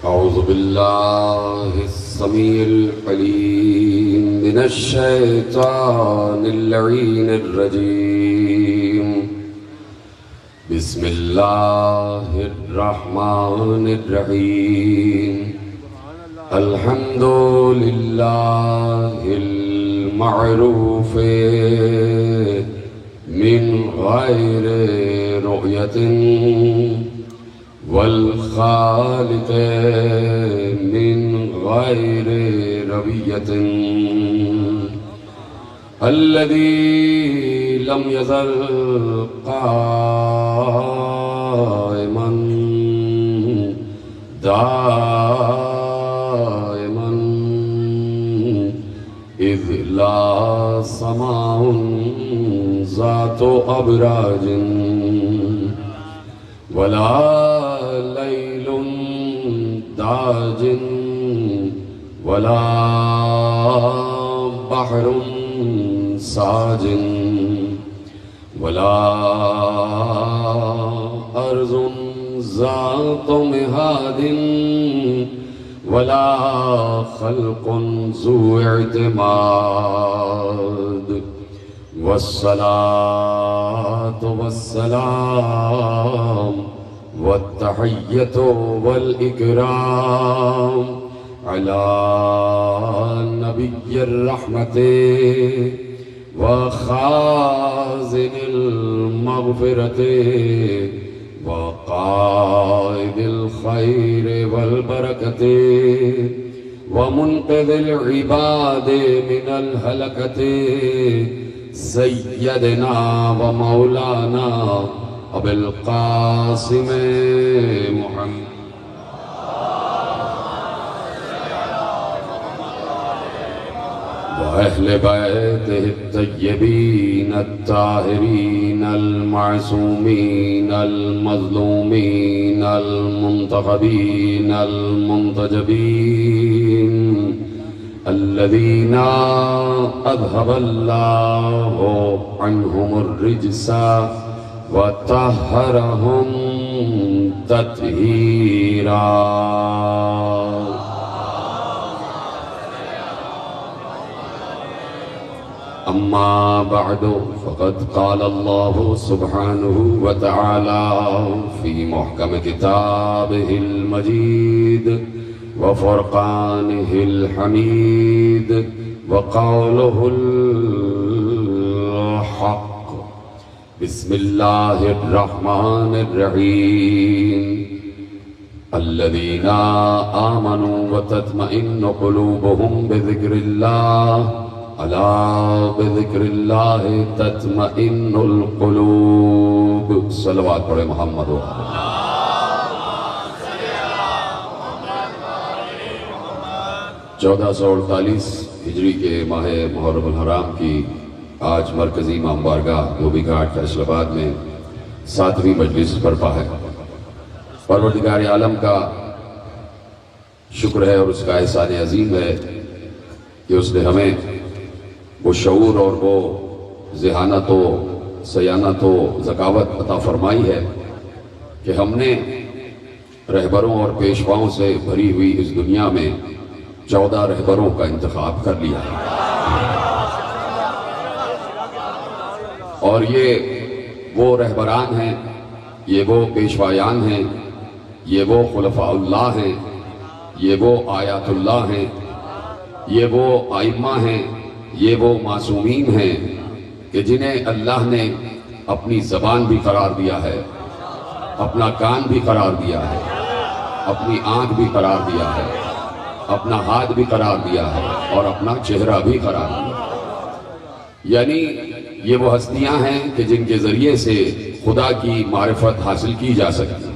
أعوذ بالله السميع العليم من الشيطان اللعين الرجيم. بسم الله الرحمن الرحيم. الحمد لله المعروف من غير رؤية والخالق من غير ربية الذي لم يزل قائما دائما إذ لا سماء ذات أبراج ولا ليل داج ولا بحر ساج ولا أرض ذات مهاد ولا خلق ذو اعتماد والصلاة والسلام والتحية والإكرام على نبي الرحمة وخازن المغفرة وقائد الخير والبركة ومنقذ العباد من الهلكة سيدنا ومولانا أبي القاسم محمد وأهل بيته الطيبين الطاهرين المعصومين المظلومين المنتخبين المنتجبين الذين أذهب الله عنهم الرجس وطهرهم تطهيرا. أما بعد فقد قال الله سبحانه وتعالى في محكم كتابه المجيد وفرقانه الحميد وقوله الحق. بسم الله الرحمن الرحيم. الذين آمنوا وتطمئن قلوبهم بذكر الله ألا بذكر الله تطمئن القلوب. صلوات پڑھے محمد و 1448 ہجری کے ماہ محرم الحرام کی آج مرکزی امام بارگاہ دھوبی گھاٹ فیصل آباد میں 7ویں مجلس برپا ہے. پروردگار عالم کا شکر ہے اور اس کا احسان عظیم ہے کہ اس نے ہمیں وہ شعور اور وہ ذہانت و سیانت و ذکاوت عطا فرمائی ہے کہ ہم نے رہبروں اور پیشواؤں سے بھری ہوئی اس دنیا میں 14 رہبروں کا انتخاب کر لیا ہے. اور یہ وہ رہبران ہیں، یہ وہ پیشوایان ہیں، یہ وہ خلفاء اللہ ہیں، یہ وہ آیات اللہ ہیں، یہ وہ ائمہ ہیں، یہ وہ معصومین ہیں کہ جنہیں اللہ نے اپنی زبان بھی قرار دیا ہے، اپنا کان بھی قرار دیا ہے، اپنی آنکھ بھی قرار دیا ہے، اپنا ہاتھ بھی قرار دیا ہے اور اپنا چہرہ بھی قرار دیا ہے. یعنی یہ وہ ہستیاں ہیں کہ جن کے ذریعے سے خدا کی معرفت حاصل کی جا سکتی ہے.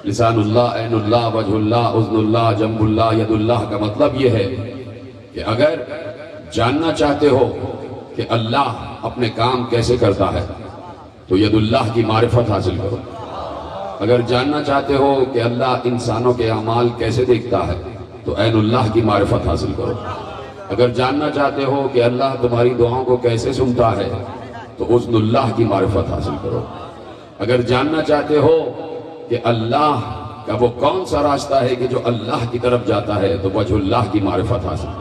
لسان اللہ، عین اللہ، وجہ اللہ، اذن اللہ، جنب اللہ، ید اللہ کا مطلب یہ ہے کہ اگر جاننا چاہتے ہو کہ اللہ اپنے کام کیسے کرتا ہے تو ید اللہ کی معرفت حاصل کرو. اگر جاننا چاہتے ہو کہ اللہ انسانوں کے اعمال کیسے دیکھتا ہے تو عین اللہ کی معرفت حاصل کرو. اگر جاننا چاہتے ہو کہ اللہ تمہاری دعاؤں کو کیسے سنتا ہے تو اذن اللہ کی معرفت حاصل کرو. اگر جاننا چاہتے ہو کہ اللہ کہ وہ کون سا راستہ ہے کہ جو اللہ کی طرف جاتا ہے تو وجہ اللہ کی معرفت حاصل.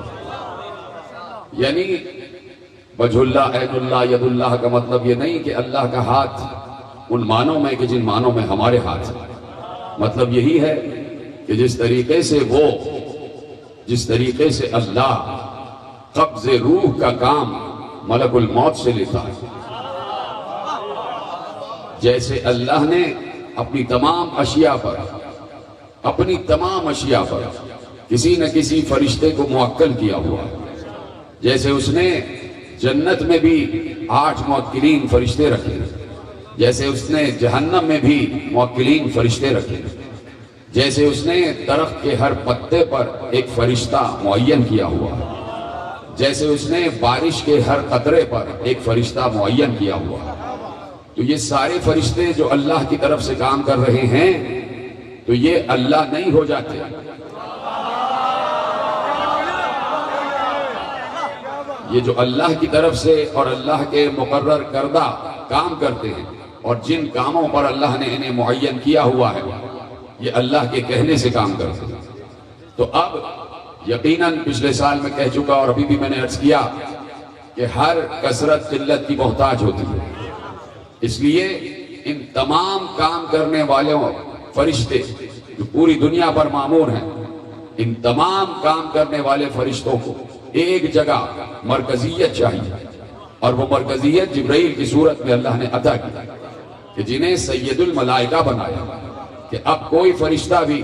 یعنی وجہ اللہ، عین اللہ، ید اللہ کا مطلب یہ نہیں کہ اللہ کا ہاتھ ان معنوں میں کہ جن معنوں میں ہمارے ہاتھ ہیں. مطلب یہی ہے کہ جس طریقے سے اللہ قبض روح کا کام ملک الموت سے لیتا ہے، جیسے اللہ نے اپنی تمام اشیاء پر کسی نہ کسی فرشتے کو موکل کیا ہوا، جیسے اس نے جنت میں بھی 8 موکلین فرشتے رکھے، جیسے اس نے جہنم میں بھی موکلین فرشتے رکھے، جیسے اس نے درخت کے ہر پتے پر ایک فرشتہ معین کیا ہوا، جیسے اس نے بارش کے ہر قطرے پر ایک فرشتہ معین کیا ہوا. تو یہ سارے فرشتے جو اللہ کی طرف سے کام کر رہے ہیں تو یہ اللہ نہیں ہو جاتے. یہ جو اللہ کی طرف سے اور اللہ کے مقرر کردہ کام کرتے ہیں اور جن کاموں پر اللہ نے انہیں معین کیا ہوا ہے یہ اللہ کے کہنے سے کام کرتے ہیں. تو اب یقیناً پچھلے سال میں کہہ چکا اور ابھی بھی میں نے عرض کیا کہ ہر کثرت قلت کی محتاج ہوتی ہے. اس لیے ان تمام کام کرنے والوں فرشتے جو پوری دنیا پر مامور ہیں، ان تمام کام کرنے والے فرشتوں کو ایک جگہ مرکزیت چاہیے، اور وہ مرکزیت جبرائیل کی صورت میں اللہ نے عطا کی کہ جنہیں سید الملائکہ بنایا کہ اب کوئی فرشتہ بھی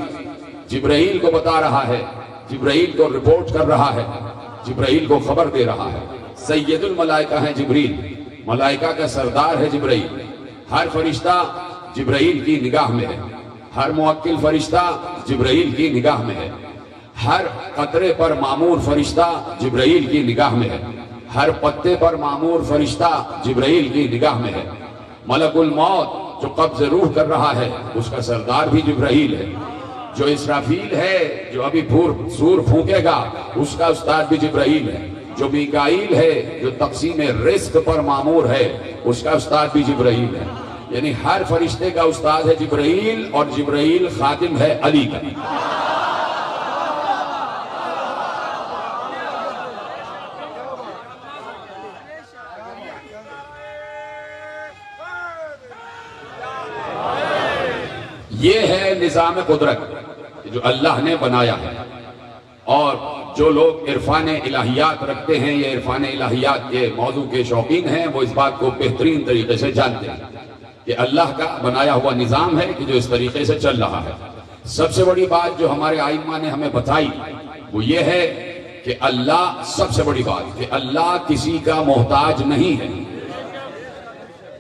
جبرائیل کو بتا رہا ہے، جبرائیل کو رپورٹ کر رہا ہے، جبرائیل کو خبر دے رہا ہے. سید الملائکہ ہیں جبریل، ملائکہ کا سردار ہے جبرائیل. ہر فرشتہ جبرائیل کی نگاہ میں ہے، ہر موکل فرشتہ جبرائیل کی نگاہ میں ہے، ہر قطرے پر معمور فرشتہ جبرائیل کی نگاہ میں ہے، ہر پتے پر معمور فرشتہ جبرائیل کی نگاہ میں ہے. ملک الموت جو قبض روح کر رہا ہے اس کا سردار بھی جبرائیل ہے. جو اسرافیل ہے جو ابھی سور پھونکے گا اس کا استاد بھی جبرائیل ہے. جو میکائیل ہے جو تقسیم رزق پر مامور ہے اس کا استاد بھی جبرائیل ہے. یعنی ہر فرشتے کا استاد ہے جبرائیل، اور جبرائیل خادم ہے علی کا. یہ ہے نظام قدرت جو اللہ نے بنایا ہے. اور جو لوگ عرفان الہیات رکھتے ہیں یا عرفان الہیات کے موضوع کے شوقین ہیں وہ اس بات کو بہترین طریقے سے جانتے ہیں کہ اللہ کا بنایا ہوا نظام ہے کہ جو اس طریقے سے چل رہا ہے. سب سے بڑی بات جو ہمارے آئمہ نے ہمیں بتائی وہ یہ ہے کہ اللہ، سب سے بڑی بات کہ اللہ کسی کا محتاج نہیں ہے.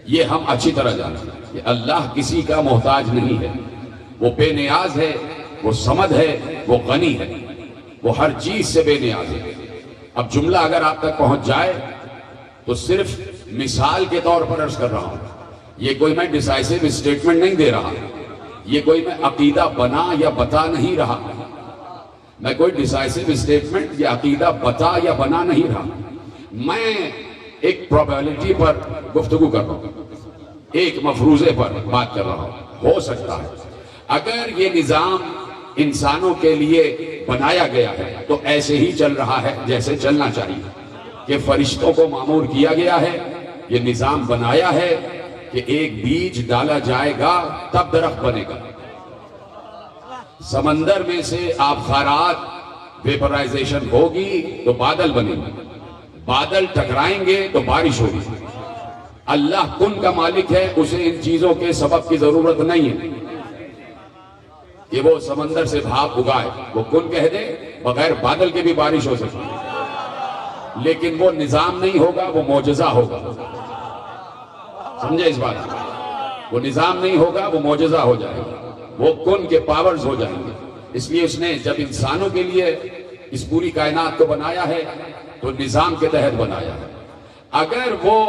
یہ ہم اچھی طرح جانتے ہیں کہ اللہ کسی کا محتاج نہیں ہے. وہ بے نیاز ہے، وہ صمد ہے، وہ غنی ہے، وہ ہر چیز سے بے نیاز ہے. اب جملہ اگر آپ تک پہنچ جائے تو صرف مثال کے طور پر عرض کر رہا ہوں، یہ کوئی میں ڈیسائسو اسٹیٹمنٹ نہیں دے رہا، یہ کوئی میں عقیدہ بنا یا بتا نہیں رہا، میں کوئی ڈیسائسو اسٹیٹمنٹ یا عقیدہ بتا یا بنا نہیں رہا. میں ایک پروبیبلٹی پر گفتگو کر رہا ہوں، ایک مفروضے پر بات کر رہا ہوں. ہو سکتا ہے اگر یہ نظام انسانوں کے لیے بنایا گیا ہے تو ایسے ہی چل رہا ہے جیسے چلنا چاہیے کہ فرشتوں کو مامور کیا گیا ہے. یہ نظام بنایا ہے کہ ایک بیج ڈالا جائے گا تب درخت بنے گا. سمندر میں سے آبخارات ویپرائزیشن ہوگی تو بادل بنے گا، بادل ٹکرائیں گے تو بارش ہوگی. اللہ کن کا مالک ہے، اسے ان چیزوں کے سبب کی ضرورت نہیں ہے کہ وہ سمندر سے بھاپ اگائے. وہ کن کہہ دے بغیر بادل کے بھی بارش ہو سکتی ہے، لیکن وہ نظام نہیں ہوگا، وہ معجزہ ہوگا. سمجھے اس بات؟ وہ نظام نہیں ہوگا، وہ معجزہ ہو جائے گا، وہ کن کے پاورز ہو جائیں گے. اس لیے اس نے جب انسانوں کے لیے اس پوری کائنات کو بنایا ہے تو نظام کے تحت بنایا ہے. اگر وہ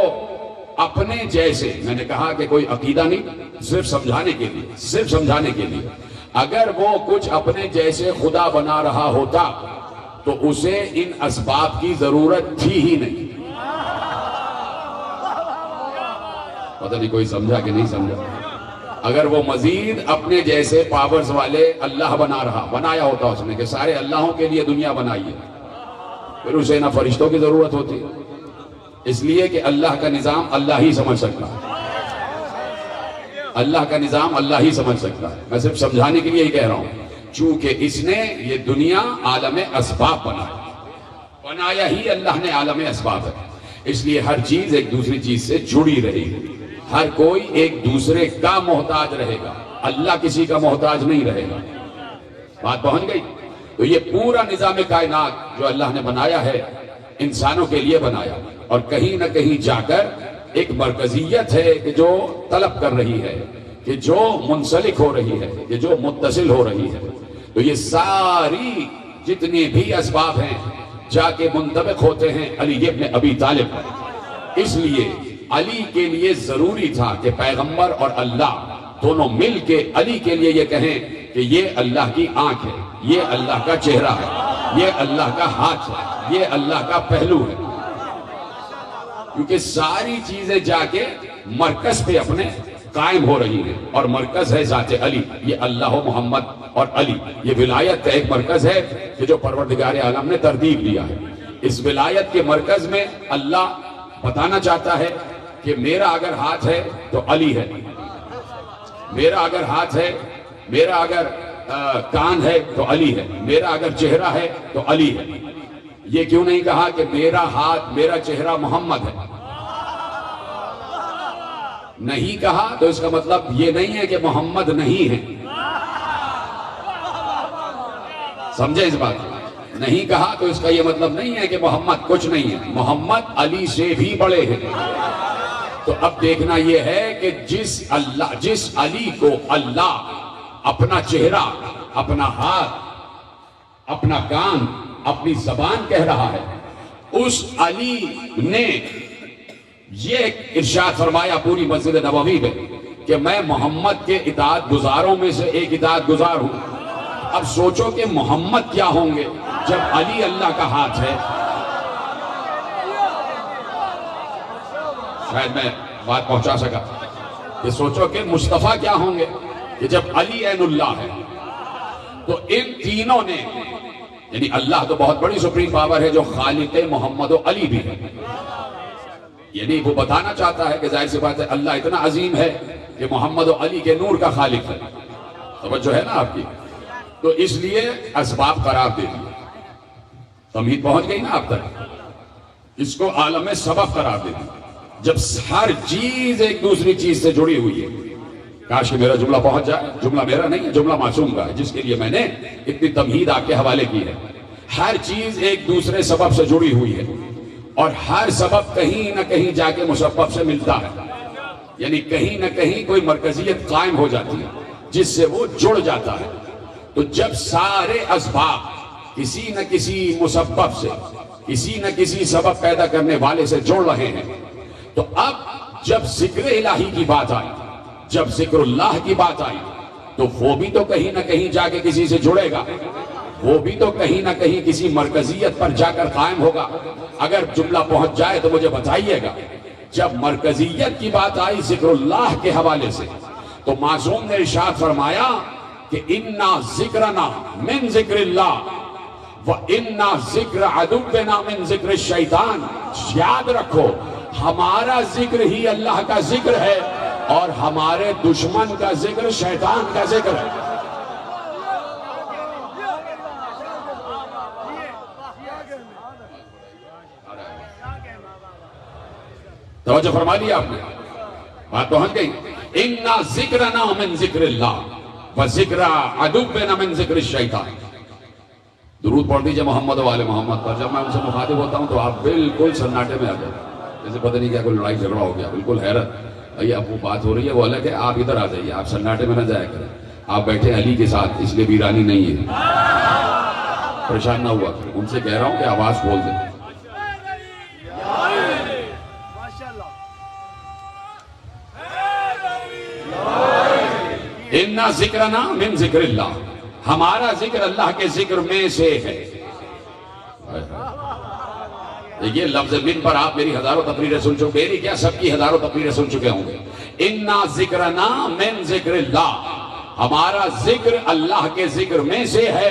اپنے جیسے، میں نے کہا کہ کوئی عقیدہ نہیں، صرف سمجھانے کے لیے اگر وہ کچھ اپنے جیسے خدا بنا رہا ہوتا تو اسے ان اسباب کی ضرورت تھی ہی نہیں. پتہ نہیں کوئی سمجھا کہ نہیں سمجھا. اگر وہ مزید اپنے جیسے پاورز والے اللہ بنایا ہوتا اس نے کہ سارے اللہوں کے لیے دنیا بنائی ہے، پھر اسے نہ فرشتوں کی ضرورت ہوتی، اس لیے کہ اللہ کا نظام اللہ ہی سمجھ سکتا ہے، اللہ کا نظام اللہ ہی سمجھ سکتا ہے۔ میں صرف سمجھانے کے لیے ہی کہہ رہا ہوں، چونکہ اس نے یہ دنیا عالم اسباب بنایا ہی اللہ نے عالم اسباب ہے، اس لیے ہر چیز ایک دوسری چیز سے جڑی رہے گی، ہر کوئی ایک دوسرے کا محتاج رہے گا، اللہ کسی کا محتاج نہیں رہے گا۔ بات پہنچ گئی؟ تو یہ پورا نظام کائنات جو اللہ نے بنایا ہے انسانوں کے لیے بنایا، اور کہیں نہ کہیں جا کر ایک مرکزیت ہے کہ جو طلب کر رہی ہے، کہ جو منسلک ہو رہی ہے، کہ جو متصل ہو رہی ہے۔ تو یہ ساری جتنی بھی اسباب ہیں جا کے منطبق ہوتے ہیں علی ابن ابی طالب پر۔ اس لیے علی کے لیے ضروری تھا کہ پیغمبر اور اللہ دونوں مل کے علی کے لیے یہ کہیں کہ یہ اللہ کی آنکھ ہے، یہ اللہ کا چہرہ ہے، یہ اللہ کا ہاتھ ہے، یہ اللہ کا پہلو ہے، کیونکہ ساری چیزیں جا کے مرکز پہ اپنے قائم ہو رہی ہیں، اور مرکز ہے ذات علی، یہ اللہ و محمد اور علی، یہ ولایت کا ایک مرکز ہے کہ جو پروردگار عالم نے ترتیب دیا ہے۔ اس ولایت کے مرکز میں اللہ بتانا چاہتا ہے کہ میرا اگر ہاتھ ہے تو علی ہے، میرا اگر ہاتھ ہے، میرا اگر کان ہے تو علی ہے، میرا اگر چہرہ ہے تو علی ہے۔ یہ کیوں نہیں کہا کہ میرا ہاتھ میرا چہرہ محمد ہے؟ نہیں کہا تو اس کا مطلب یہ نہیں ہے کہ محمد نہیں ہے، سمجھے اس بات کو؟ نہیں کہا تو اس کا یہ مطلب نہیں ہے کہ محمد کچھ نہیں ہے، محمد علی سے بھی بڑے ہیں۔ تو اب دیکھنا یہ ہے کہ جس علی کو اللہ اپنا چہرہ، اپنا ہاتھ، اپنا کان، اپنی زبان کہہ رہا ہے، اس علی نے یہ ارشاد فرمایا پوری مسجد نبوی میں کہ میں محمد کے اطاعت گزاروں میں سے ایک اطاعت گزار ہوں۔ اب سوچو کہ محمد کیا ہوں گے جب علی اللہ کا ہاتھ ہے۔ شاید میں بات پہنچا سکا کہ سوچو کہ مصطفیٰ کیا ہوں گے کہ جب علی عین اللہ ہے۔ تو ان تینوں نے، یعنی اللہ تو بہت بڑی سپریم پاور ہے جو خالق محمد و علی بھی ہے، یعنی وہ بتانا چاہتا ہے کہ ظاہر سی بات ہے اللہ اتنا عظیم ہے کہ محمد و علی کے نور کا خالق ہے۔ توجہ ہے نا آپ کی؟ تو اس لیے اسباب قرار دے دیے، تمہید پہنچ گئی نا آپ تک؟ اس کو عالم سبب قرار دے دی جب ہر چیز ایک دوسری چیز سے جڑی ہوئی ہے۔ کاش کہ میرا جملہ پہنچ جائے، جملہ میرا نہیں ہے، جملہ معصوم کا ہے، جس کے لیے میں نے اتنی تمہید آپ کے حوالے کی ہے۔ ہر چیز ایک دوسرے سبب سے جڑی ہوئی ہے، اور ہر سبب کہیں نہ کہیں جا کے مسبب سے ملتا ہے، یعنی کہیں نہ کہیں کوئی مرکزیت قائم ہو جاتی ہے جس سے وہ جڑ جاتا ہے۔ تو جب سارے اسباب کسی نہ کسی مسبب سے، کسی نہ کسی سبب پیدا کرنے والے سے جڑ رہے ہیں، تو اب جب ذکر الہی کی بات آئی، جب ذکر اللہ کی بات آئی، تو وہ بھی تو کہیں نہ کہیں جا کے کسی سے جڑے گا، وہ بھی تو کہیں نہ کہیں کسی مرکزیت پر جا کر قائم ہوگا۔ اگر جملہ پہنچ جائے تو مجھے بتائیے گا۔ جب مرکزیت کی بات آئی ذکر اللہ کے حوالے سے، تو معصوم نے ارشاد فرمایا کہ اِنَّا ذِكْرَنَا مِن ذِكْرِ اللَّهِ وَإِنَّا ذِكْرَ عَدُوِّنَا مِن ذِكْرِ الشَّيْطَانِ۔ یاد رکھو ہمارا ذکر ہی اللہ کا ذکر ہے، اور ہمارے دشمن کا ذکر شیطان کا ذکر ہے۔ توجہ فرما لیا آپ نے؟ بات پہنچ گئی؟ اِنَّا ذِكْرَنَا مِن ذِكْرِ اللَّهِ وَذِكْرَ عَدُوِّنَا مِن ذِكْرِ الشَّيْطَانِ۔ درود پڑھ دیجئے محمد و آل محمد پر۔ جب میں ان سے مخاطب ہوتا ہوں تو آپ بالکل سناٹے میں آ جائیں، جیسے پتہ نہیں کیا کوئی لڑائی جھگڑا ہو گیا، بالکل حیرت۔ بھئی اب وہ بات ہو رہی ہے وہ الگ ہے، آپ ادھر آ جائیے، آپ سناٹے میں نہ جایا کریں، آپ بیٹھے علی کے ساتھ، اس لیے ویرانی نہیں ہے، پریشان نہ ہوا کریں۔ ان سے کہہ رہا ہوں کہ آواز کھول دیں۔ اِنَّا ذِكْرَنَا مِن ذِكْرِ اللَّهِ، ہمارا ذکر اللہ کے ذکر میں سے ہے۔ یہ لفظ من پر آپ میری ہزاروں تقریریں سن چکے، میری کیا سب کی ہزاروں تقریریں سن چکے ہوں گے. اِنَّا ذِكْرَنَا مِن ذِكْرِ اللَّهِ، ہمارا ذکر اللہ کے ذکر میں سے ہے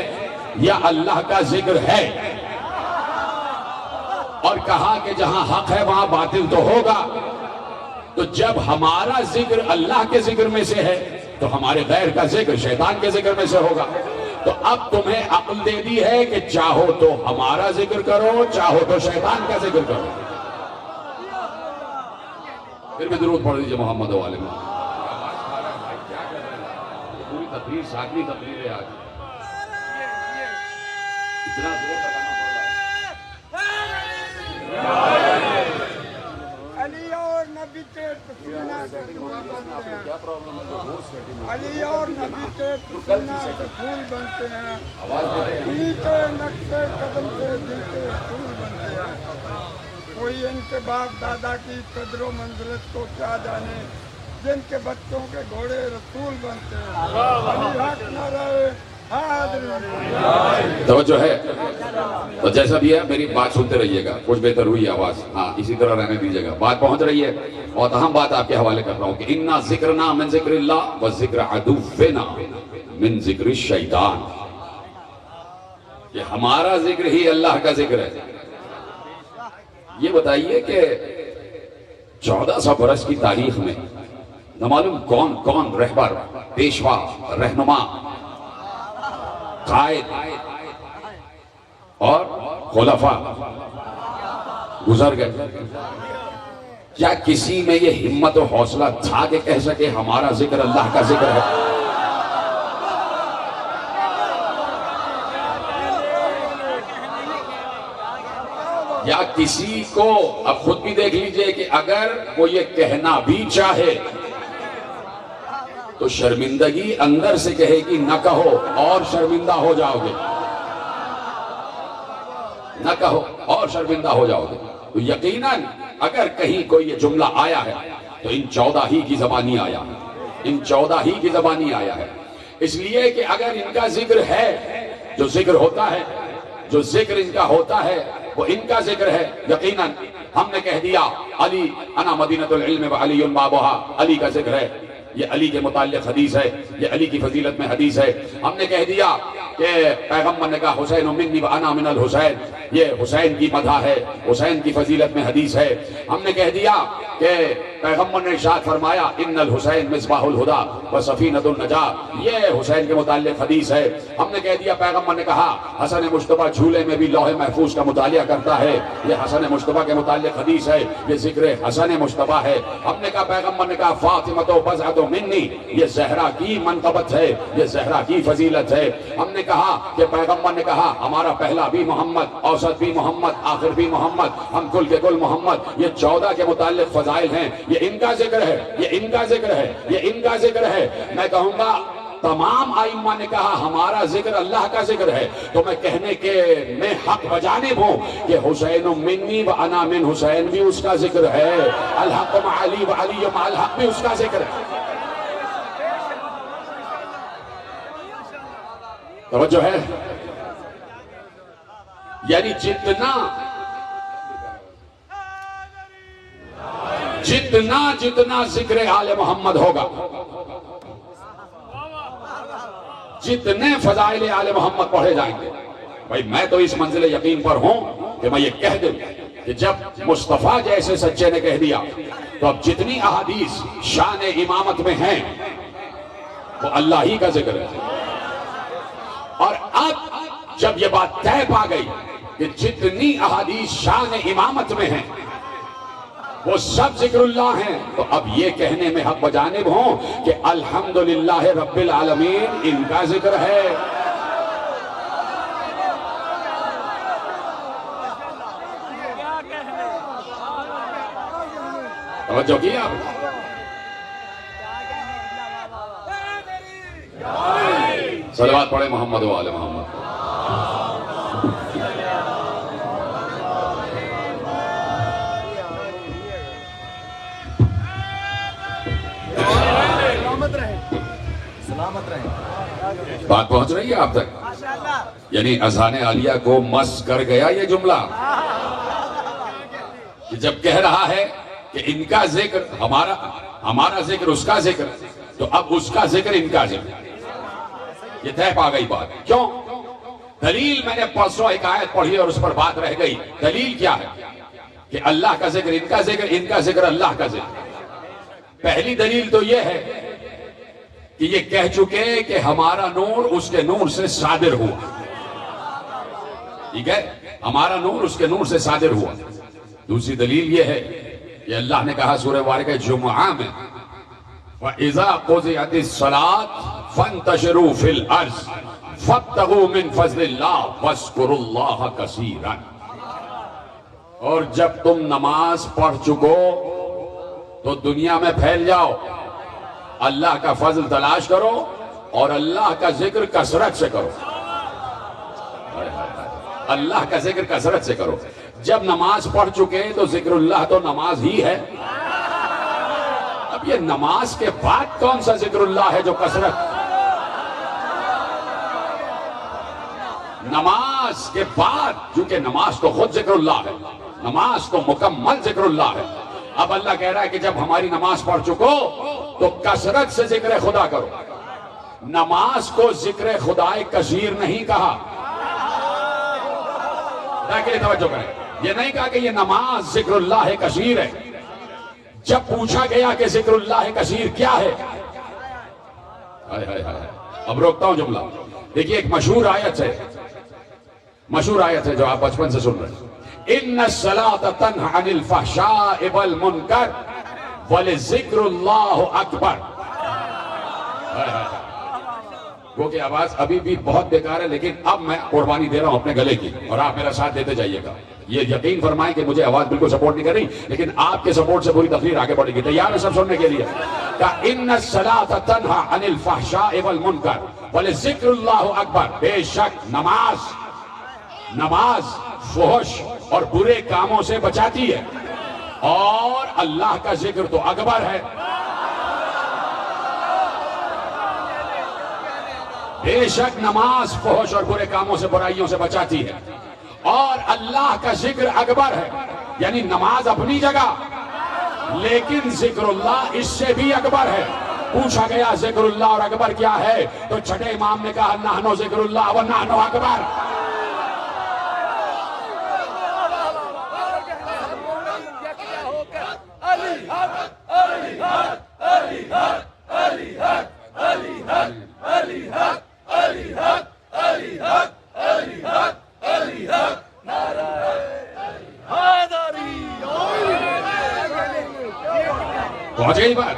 یا اللہ کا ذکر ہے. اور کہا کہ جہاں حق ہے وہاں باطل تو ہوگا. تو جب ہمارا ذکر اللہ کے ذکر میں سے ہے تو ہمارے غیر کا ذکر شیطان کے ذکر میں سے ہوگا. تو اب تمہیں عقل دے دی ہے کہ چاہو تو ہمارا ذکر کرو، چاہو تو شیطان کا ذکر کرو. پھر بھی درود پڑھ دیجئے محمد والے محمد. پوری تقریر ساتویں تقریر ہے آج. اتنا زور لگانا پڑ رہا ہے. علی اور نبی کے پسینہ سے پھول بنتے ہیں. علی اور نبی کے پسینہ سے پھول بنتے ہیں. انہی کے نقش قدم سے دل کے پھول بنتے ہیں. کوئی ان کے باپ دادا کی قدر و منزلت کو کیا جانے، جن کے بچوں کے گھوڑے رسول بنتے ہیں. علی حق نہ رہے توجہ ہے. تو جیسا بھی ہے میری بات سنتے رہیے گا. کچھ بہتر ہوئی آواز، ہاں اسی طرح رہنے دیجیے گا. بات پہنچ رہی ہے اور اہم بات آپ کے حوالے کر رہا ہوں کہ اِنَّا ذِكْرْنَا مِن ذِكْرِ اللَّهِ وَذِكْرَ عَدُوِّنَا مِن ذِكْرِ الشَّيْطَانِ. یہ ہمارا ذکر ہی اللہ کا ذکر ہے. یہ بتائیے کہ 1400 برس کی تاریخ میں نہ معلوم کون کون رہبر، پیشوا، رہنما، قائد اور خلفاء گزر گئے. کیا کسی میں یہ ہمت و حوصلہ تھا کہ کہہ سکے ہمارا ذکر اللہ کا ذکر ہے؟ یا کسی کو، اب خود بھی دیکھ لیجئے کہ اگر وہ یہ کہنا بھی چاہے تو شرمندگی اندر سے کہے گی نہ کہو اور شرمندہ ہو جاؤ گے، نہ کہو اور شرمندہ ہو جاؤ گے. تو یقیناً اگر کہیں کوئی یہ جملہ آیا ہے تو ان 14 ہی کی زبانی آیا ہے. ان 14 ہی کی زبانی آیا ہے. اس لیے کہ اگر ان کا ذکر ہے، جو ذکر ہوتا ہے، جو ذکر ان کا ہوتا ہے وہ ان کا ذکر ہے. یقیناً ہم نے کہہ دیا علی انا مدینۃ العلم وعلی بابھا، علی کا ذکر ہے. یہ علی کے متعلق حدیث ہے، یہ علی کی فضیلت میں حدیث ہے. ہم نے کہہ دیا کہ پیغمبر نے کہا حسین منی وانا من الحسین، یہ حسین کی مدح ہے، حسین کی فضیلت میں حدیث ہے. ہم نے کہہ دیا کہ پیغمبر نے ارشاد فرمایا ان الحسین مصباح الہدی و سفینۃ النجاۃ، یہ حسین کے متعلق حدیث ہے. ہم نے کہہ دیا پیغمبر نے کہا حسن مصطفیٰ جھولے میں بھی لوح محفوظ کا مطالعہ کرتا ہے، یہ حسن مصطفیٰ کے متعلق حدیث ہے، یہ ذکر حسن مصطفیٰ ہے. ہم نے کہا پیغمبر نے کہا فاطمۃ بضعۃ منی، یہ زہرا کی منقبت ہے، یہ زہرا کی فضیلت ہے. ہم نے کہا کہ پیغمبر نے کہا ہمارا پہلا بھی محمد، اوسط بھی محمد، آخر بھی محمد، ہم کل کے کل محمد. یہ 14 کے متعلق فضائل ہیں. یہ ان کا ذکر ہے، یہ ان کا ذکر ہے، یہ ان کا ذکر ہے. میں کہوں گا تمام ائمہ نے کہا ہمارا ذکر اللہ کا ذکر ہے. تو میں کہنے کے میں حق بجانب ہوں کہ حسین منی و انا من حسین بھی اس کا ذکر ہے، الحق مع علی و علی مع الحق بھی اس کا ذکر ہے. توجہ ہے. یعنی جتنا ذکر آل محمد ہوگا، جتنے فضائل آل محمد پڑھے جائیں گے. بھائی میں تو اس منزل یقین پر ہوں کہ میں یہ کہہ دوں کہ جب مصطفیٰ جیسے سچے نے کہہ دیا تو اب جتنی احادیث شان امامت میں ہیں وہ اللہ ہی کا ذکر ہے. اور اب جب یہ بات طے پا گئی کہ جتنی احادیث شان امامت میں ہیں وہ سب ذکر اللہ ہیں، تو اب یہ کہنے میں حق بجانب ہوں کہ الحمدللہ رب العالمین ان کا ذکر ہے. توجہ کی آپ؟ صلوات پڑھیں محمد و آل محمد. بات پہنچ رہی ہے آپ تک؟ یعنی اذان عالیہ کو مس کر گیا یہ جملہ. کہ جب کہہ رہا ہے کہ ان کا ذکر ہمارا ذکر اس کا ذکر، تو اب اس کا ذکر ان کا ذکر، یہ طے پا گئی بات. کیوں؟ دلیل میں نے پرسوں ایک آیت پڑھی اور اس پر بات رہ گئی. دلیل کیا ہے؟ کہ اللہ کا ذکر ان کا ذکر، ان کا ذکر اللہ کا ذکر. پہلی دلیل تو یہ ہے کہ یہ کہہ چکے کہ ہمارا نور اس کے نور سے صادر ہوا. ٹھیک ہے، ہمارا نور اس کے نور سے صادر ہوا. دوسری دلیل یہ ہے کہ اللہ نے کہا سورہ بارکہ جمعہ میں وَإِذَا قُضِيَتِ الصَّلَاةُ فَانْتَشِرُوا فِي الْأَرْضِ فَابْتَغُوا مِنْ فَضْلِ اللَّهِ وَاذْكُرُوا اللَّهَ كَثِيرًا. اور جب تم نماز پڑھ چکو تو دنیا میں پھیل جاؤ، اللہ کا فضل تلاش کرو اور اللہ کا ذکر کثرت سے کرو. اللہ کا ذکر کثرت سے کرو. جب نماز پڑھ چکے تو ذکر اللہ تو نماز ہی ہے. اب یہ نماز کے بعد کون سا ذکر اللہ ہے جو کثرت؟ نماز کے بعد، کیونکہ نماز تو خود ذکر اللہ ہے، نماز تو مکمل ذکر اللہ ہے. اب اللہ کہہ رہا ہے کہ جب ہماری نماز پڑھ چکو تو کثرت سے ذکر خدا کرو. نماز کو ذکر خدا کثیر نہیں کہا. تاکہ توجہ کریں، یہ نہیں کہا کہ یہ نماز ذکر اللہ کثیر ہے. جب پوچھا گیا کہ ذکر اللہ کثیر کیا ہے، اب روکتا ہوں جملہ. دیکھیے ایک مشہور آیت ہے جو آپ بچپن سے سن رہے ہیں. ان الصلاۃ تنہی عن الفحشاء والمنکر ولذکر اللہ اکبر. وہ کہ آواز ابھی بھی بہت بیکار ہے، لیکن اب میں قربانی دے رہا ہوں اپنے گلے کی، اور آپ میرا ساتھ دیتے جائیے گا. یہ یقین فرمائیں کہ مجھے آواز بالکل سپورٹ نہیں کر رہی، لیکن آپ کے سپورٹ سے پوری تقریر آگے بڑھے گی. تیار ہے سب سننے کے لیے؟ کہ ان الصلاۃ تنہی عن الفحشاء والمنکر ولذکر اللہ اکبر. بے شک نماز فحش اور برے کاموں سے بچاتی ہے، اور اللہ کا ذکر تو اکبر ہے. بے شک نماز فحش اور برے کاموں سے، برائیوں سے بچاتی ہے، اور اللہ کا ذکر اکبر ہے. یعنی نماز اپنی جگہ، لیکن ذکر اللہ اس سے بھی اکبر ہے. پوچھا گیا ذکر اللہ اور اکبر کیا ہے، تو چھٹے امام نے کہا نحن ذکر اللہ و نحن اکبر. پہنچ گئی بات.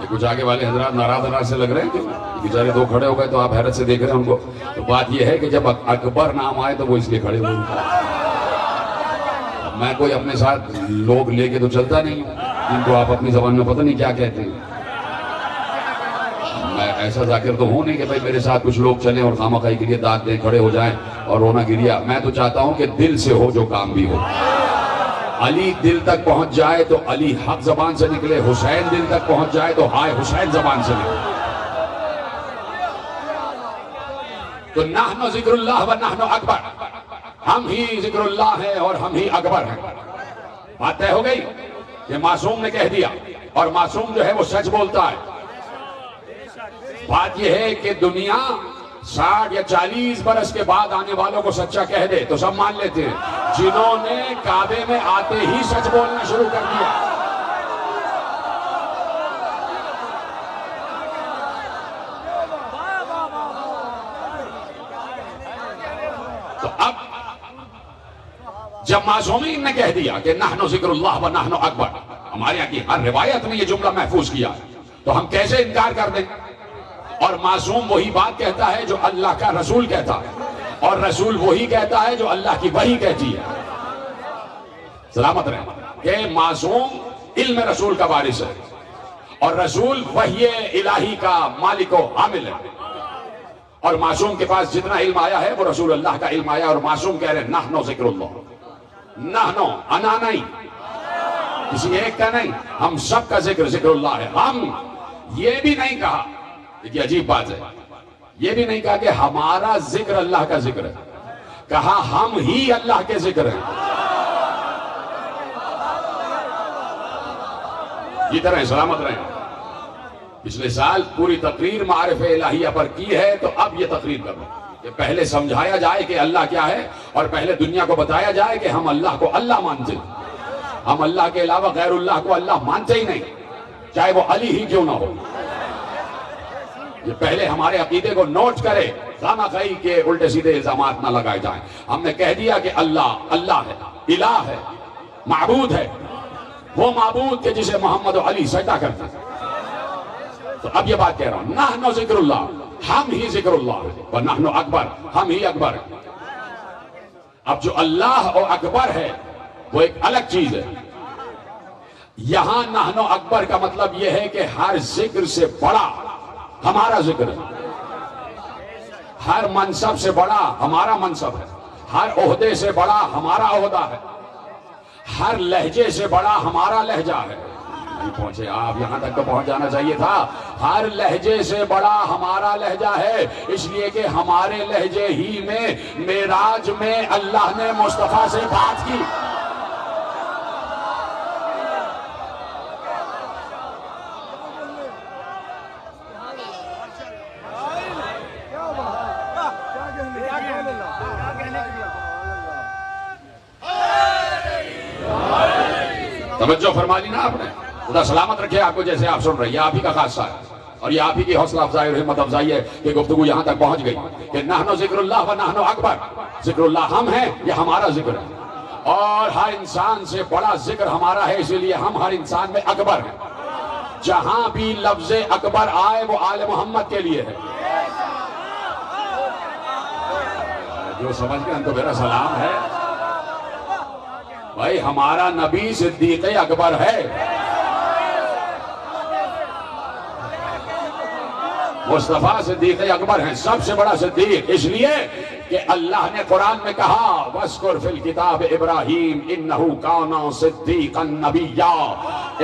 یہ کچھ آگے والے حضرات ناراض سے لگ رہے ہیں کہ بیچارے دو کھڑے ہو گئے تو آپ حیرت سے دیکھ رہے ہیں ان کو. تو بات یہ ہے کہ جب اکبر نام آئے تو وہ اس لیے کھڑے ہوئے. میں کوئی اپنے ساتھ لوگ لے کے تو چلتا نہیں ہوں جن کو آپ اپنی زبان میں پتہ نہیں کیا کہتے ہیں. میں ایسا ذاکر تو ہوں نہیں کہ بھائی میرے ساتھ کچھ لوگ چلیں اور خامہ خواہی کے لیے داد دیں، کھڑے ہو جائیں اور رونا گریا. میں تو چاہتا ہوں کہ دل سے ہو جو کام بھی ہو. علی دل تک پہنچ جائے تو علی حق زبان سے نکلے، حسین دل تک پہنچ جائے تو ہائے حسین زبان سے نکلے. تو نحن ذکر اللہ و نحن اکبر، ہم ہی ذکر اللہ ہیں اور ہم ہی اکبر ہیں. بات طے ہو گئی. یہ معصوم نے کہہ دیا، اور معصوم جو ہے وہ سچ بولتا ہے. بات یہ ہے کہ دنیا 60 یا 40 برس کے بعد آنے والوں کو سچا کہہ دے تو سب مان لیتے ہیں. جنہوں نے کعبے میں آتے ہی سچ بولنا شروع کر دیا، تو اب جب معصومین نے کہہ دیا کہ نحن ذکر اللہ و نحن اکبر، ہمارے یہاں کی ہر روایت میں یہ جملہ محفوظ کیا، تو ہم کیسے انکار کر دیں؟ اور معصوم وہی بات کہتا ہے جو اللہ کا رسول کہتا ہے، اور رسول وہی کہتا ہے جو اللہ کی وحی کہتی ہے. سلامت رہے کہ معصوم علم رسول کا وارث ہے، اور رسول وحی الہی کا مالک و عامل ہے. اور معصوم کے پاس جتنا علم آیا ہے وہ رسول اللہ کا علم آیا. اور معصوم کہہ رہے ہیں نحن ذکر اللہ. نحن انا نہیں، کسی ایک کا نہیں، ہم سب کا ذکر اللہ ہے. ہم یہ بھی نہیں کہا، یہ عجیب بات ہے، یہ بھی نہیں کہا کہ ہمارا ذکر اللہ کا ذکر ہے، کہا ہم ہی اللہ کے ذکر ہیں. جیتے رہیں، سلامت رہیں. پچھلے سال پوری تقریر معارف الہیہ پر کی ہے، تو اب یہ تقریر کرو کہ پہلے سمجھایا جائے کہ اللہ کیا ہے، اور پہلے دنیا کو بتایا جائے کہ ہم اللہ کو اللہ مانتے ہیں. ہم اللہ کے علاوہ غیر اللہ کو اللہ مانتے ہی نہیں، چاہے وہ علی ہی کیوں نہ ہو. یہ پہلے ہمارے عقیدے کو نوٹ کرے، خامہ خواہی کے الٹے سیدھے الزامات نہ لگائے جائیں. ہم نے کہہ دیا کہ اللہ اللہ ہے، الہ ہے، معبود ہے، وہ معبود کہ جسے محمد و علی سجدہ کرتے ہیں. تو اب یہ بات کہہ رہا ہوں، نحن ذکر اللہ، ہم ہی ذکر اللہ ہے، ونحن اکبر، ہم ہی اکبر ہے. اب جو اللہ اور اکبر ہے وہ ایک الگ چیز ہے. یہاں نحن اکبر کا مطلب یہ ہے کہ ہر ذکر سے بڑا ہمارا ذکر ہے، ہر منصب سے بڑا ہمارا منصب ہے، ہر عہدے سے بڑا ہمارا عہدہ ہے، ہر لہجے سے بڑا ہمارا لہجہ ہے. نہیں پہنچے آپ، یہاں تک تو پہنچ جانا چاہیے تھا. ہر لہجے سے بڑا ہمارا لہجہ ہے، اس لیے کہ ہمارے لہجے ہی میں معراج میں اللہ نے مصطفیٰ سے بات کی. توجہ فرما لی نا آپ نے. خدا سلامت رکھے آپ کو. جیسے آپ سن رہے ہیں، یہ آپ ہی کا خاصہ ہے، اور یہ آپ ہی کی حوصلہ افزائی اور ہمت افزائی ہے کہ گفتگو یہاں تک پہنچ گئی کہ نحن ذکر اللہ و نحن اکبر. ذکر اللہ ہم ہیں، یہ ہمارا ذکر ہے، اور ہر انسان سے بڑا ذکر ہمارا ہے، اسی لیے ہم ہر انسان میں اکبر ہیں. جہاں بھی لفظ اکبر آئے وہ آل محمد کے لیے ہے. جو سمجھ گئے ان کو میرا سلام ہے. بھائی ہمارا نبی صدیق اکبر ہے، مصطفیٰ صدیق اکبر ہیں، سب سے بڑا صدیق. اس لیے کہ اللہ نے قرآن میں کہا وَاذْكُرْ فِي الْكِتَابِ إِبْرَاهِيمَ إِنَّهُ كَانَ صِدِّيقًا نَبِيًّا.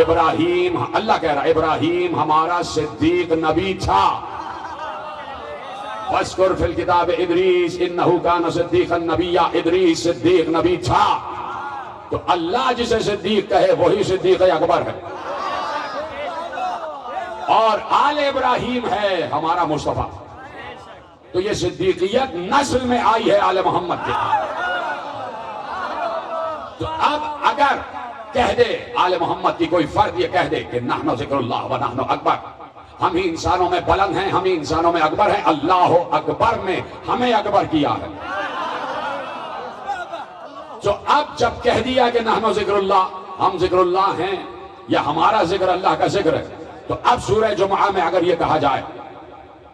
ابراہیم، اللہ کہہ رہا ابراہیم ہمارا صدیق نبی تھا. وَاذْكُرْ فِي الْكِتَابِ إِدْرِيسَ إِنَّهُ كَانَ صِدِّيقًا نَبِيًّا. ادریس صدیق نبی تھا. تو اللہ جسے صدیق کہے وہی صدیق اکبر ہے. اور آل ابراہیم ہے ہمارا مصطفیٰ. تو یہ صدیقیت نسل میں آئی ہے آل محمد کے. تو اب اگر کہہ دے آل محمد کی کوئی فرد یہ کہہ دے کہ نحن ذکر اللہ و نحن اکبر، ہم ہی انسانوں میں بلند ہیں، ہم ہی انسانوں میں اکبر ہیں، اللہ اکبر میں ہمیں اکبر کیا ہے. تو اب جب کہہ دیا کہ نحن ذکر اللہ، ہم ذکر اللہ ہیں یا ہمارا ذکر اللہ کا ذکر ہے، تو اب سورہ جمعہ میں اگر یہ کہا جائے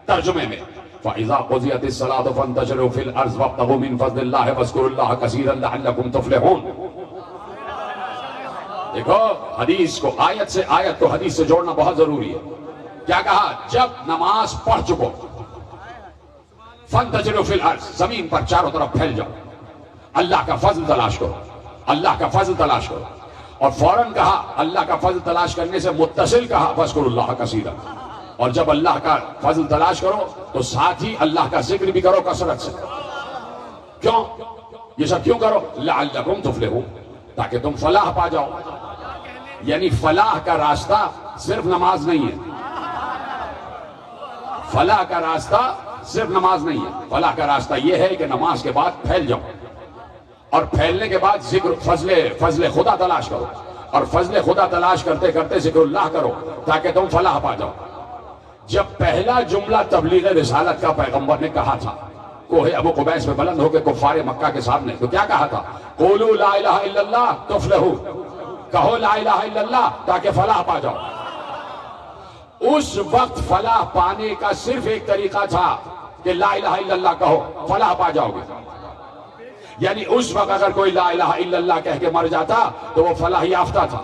ترجمے میں فَإِذَا قُضِيَتِ الصَّلَاةُ فَانتَشِرُوا فِي الْأَرْضِ وَابْتَغُوا مِن فَضْلِ اللَّهِ وَاذْكُرُوا اللَّهَ كَثِيرًا لَعَلَّكُمْ تُفْلِحُونَ. دیکھو حدیث کو آیت سے، آیت کو حدیث سے جوڑنا بہت ضروری ہے. کیا کہا؟ جب نماز پڑھ چکو فَانتَشِرُوا فِي الْأَرْضِ، زمین پر چاروں طرف پھیل جاؤ، اللہ کا فضل تلاش کرو، اللہ کا فضل تلاش کرو. اور فوراً کہا اللہ کا فضل تلاش کرنے سے متصل کہا وَاذْكُرُوا اللَّهَ كَثِيرًا. اور جب اللہ کا فضل تلاش کرو تو ساتھ ہی اللہ کا ذکر بھی کرو کثرت سے. کیوں؟ یہ سب کیوں کرو؟ لَعَلَّكُمْ تُفْلِحُونَ، تاکہ تم فلاح پا جاؤ. یعنی فلاح کا راستہ صرف نماز نہیں ہے. فلاح کا راستہ صرف نماز نہیں ہے. فلاح کا راستہ یہ ہے کہ نماز کے بعد پھیل جاؤ، اور پھیلنے کے بعد ذکر فضل خدا تلاش کرو، اور فضل خدا تلاش کرتے کرتے ذکر اللہ کرو تاکہ تم فلاح پا جاؤ. جب پہلا جملہ تبلیغ رسالت کا پیغمبر نے کہا تھا کوہ ابو قبیس میں بلند ہو کے کفار مکہ کے سامنے، تو کیا کہا تھا؟ قولوا لا الہ الا اللہ تفلحوا، کہو لا الہ الا اللہ تاکہ فلاح پا جاؤ. اس وقت فلاح پانے کا صرف ایک طریقہ تھا کہ لا الہ الا اللہ کہو، فلاح پا جاؤ گے. یعنی اس وقت اگر کوئی لا الہ الا اللہ کہہ کے مر جاتا تو وہ فلاح یافتہ تھا.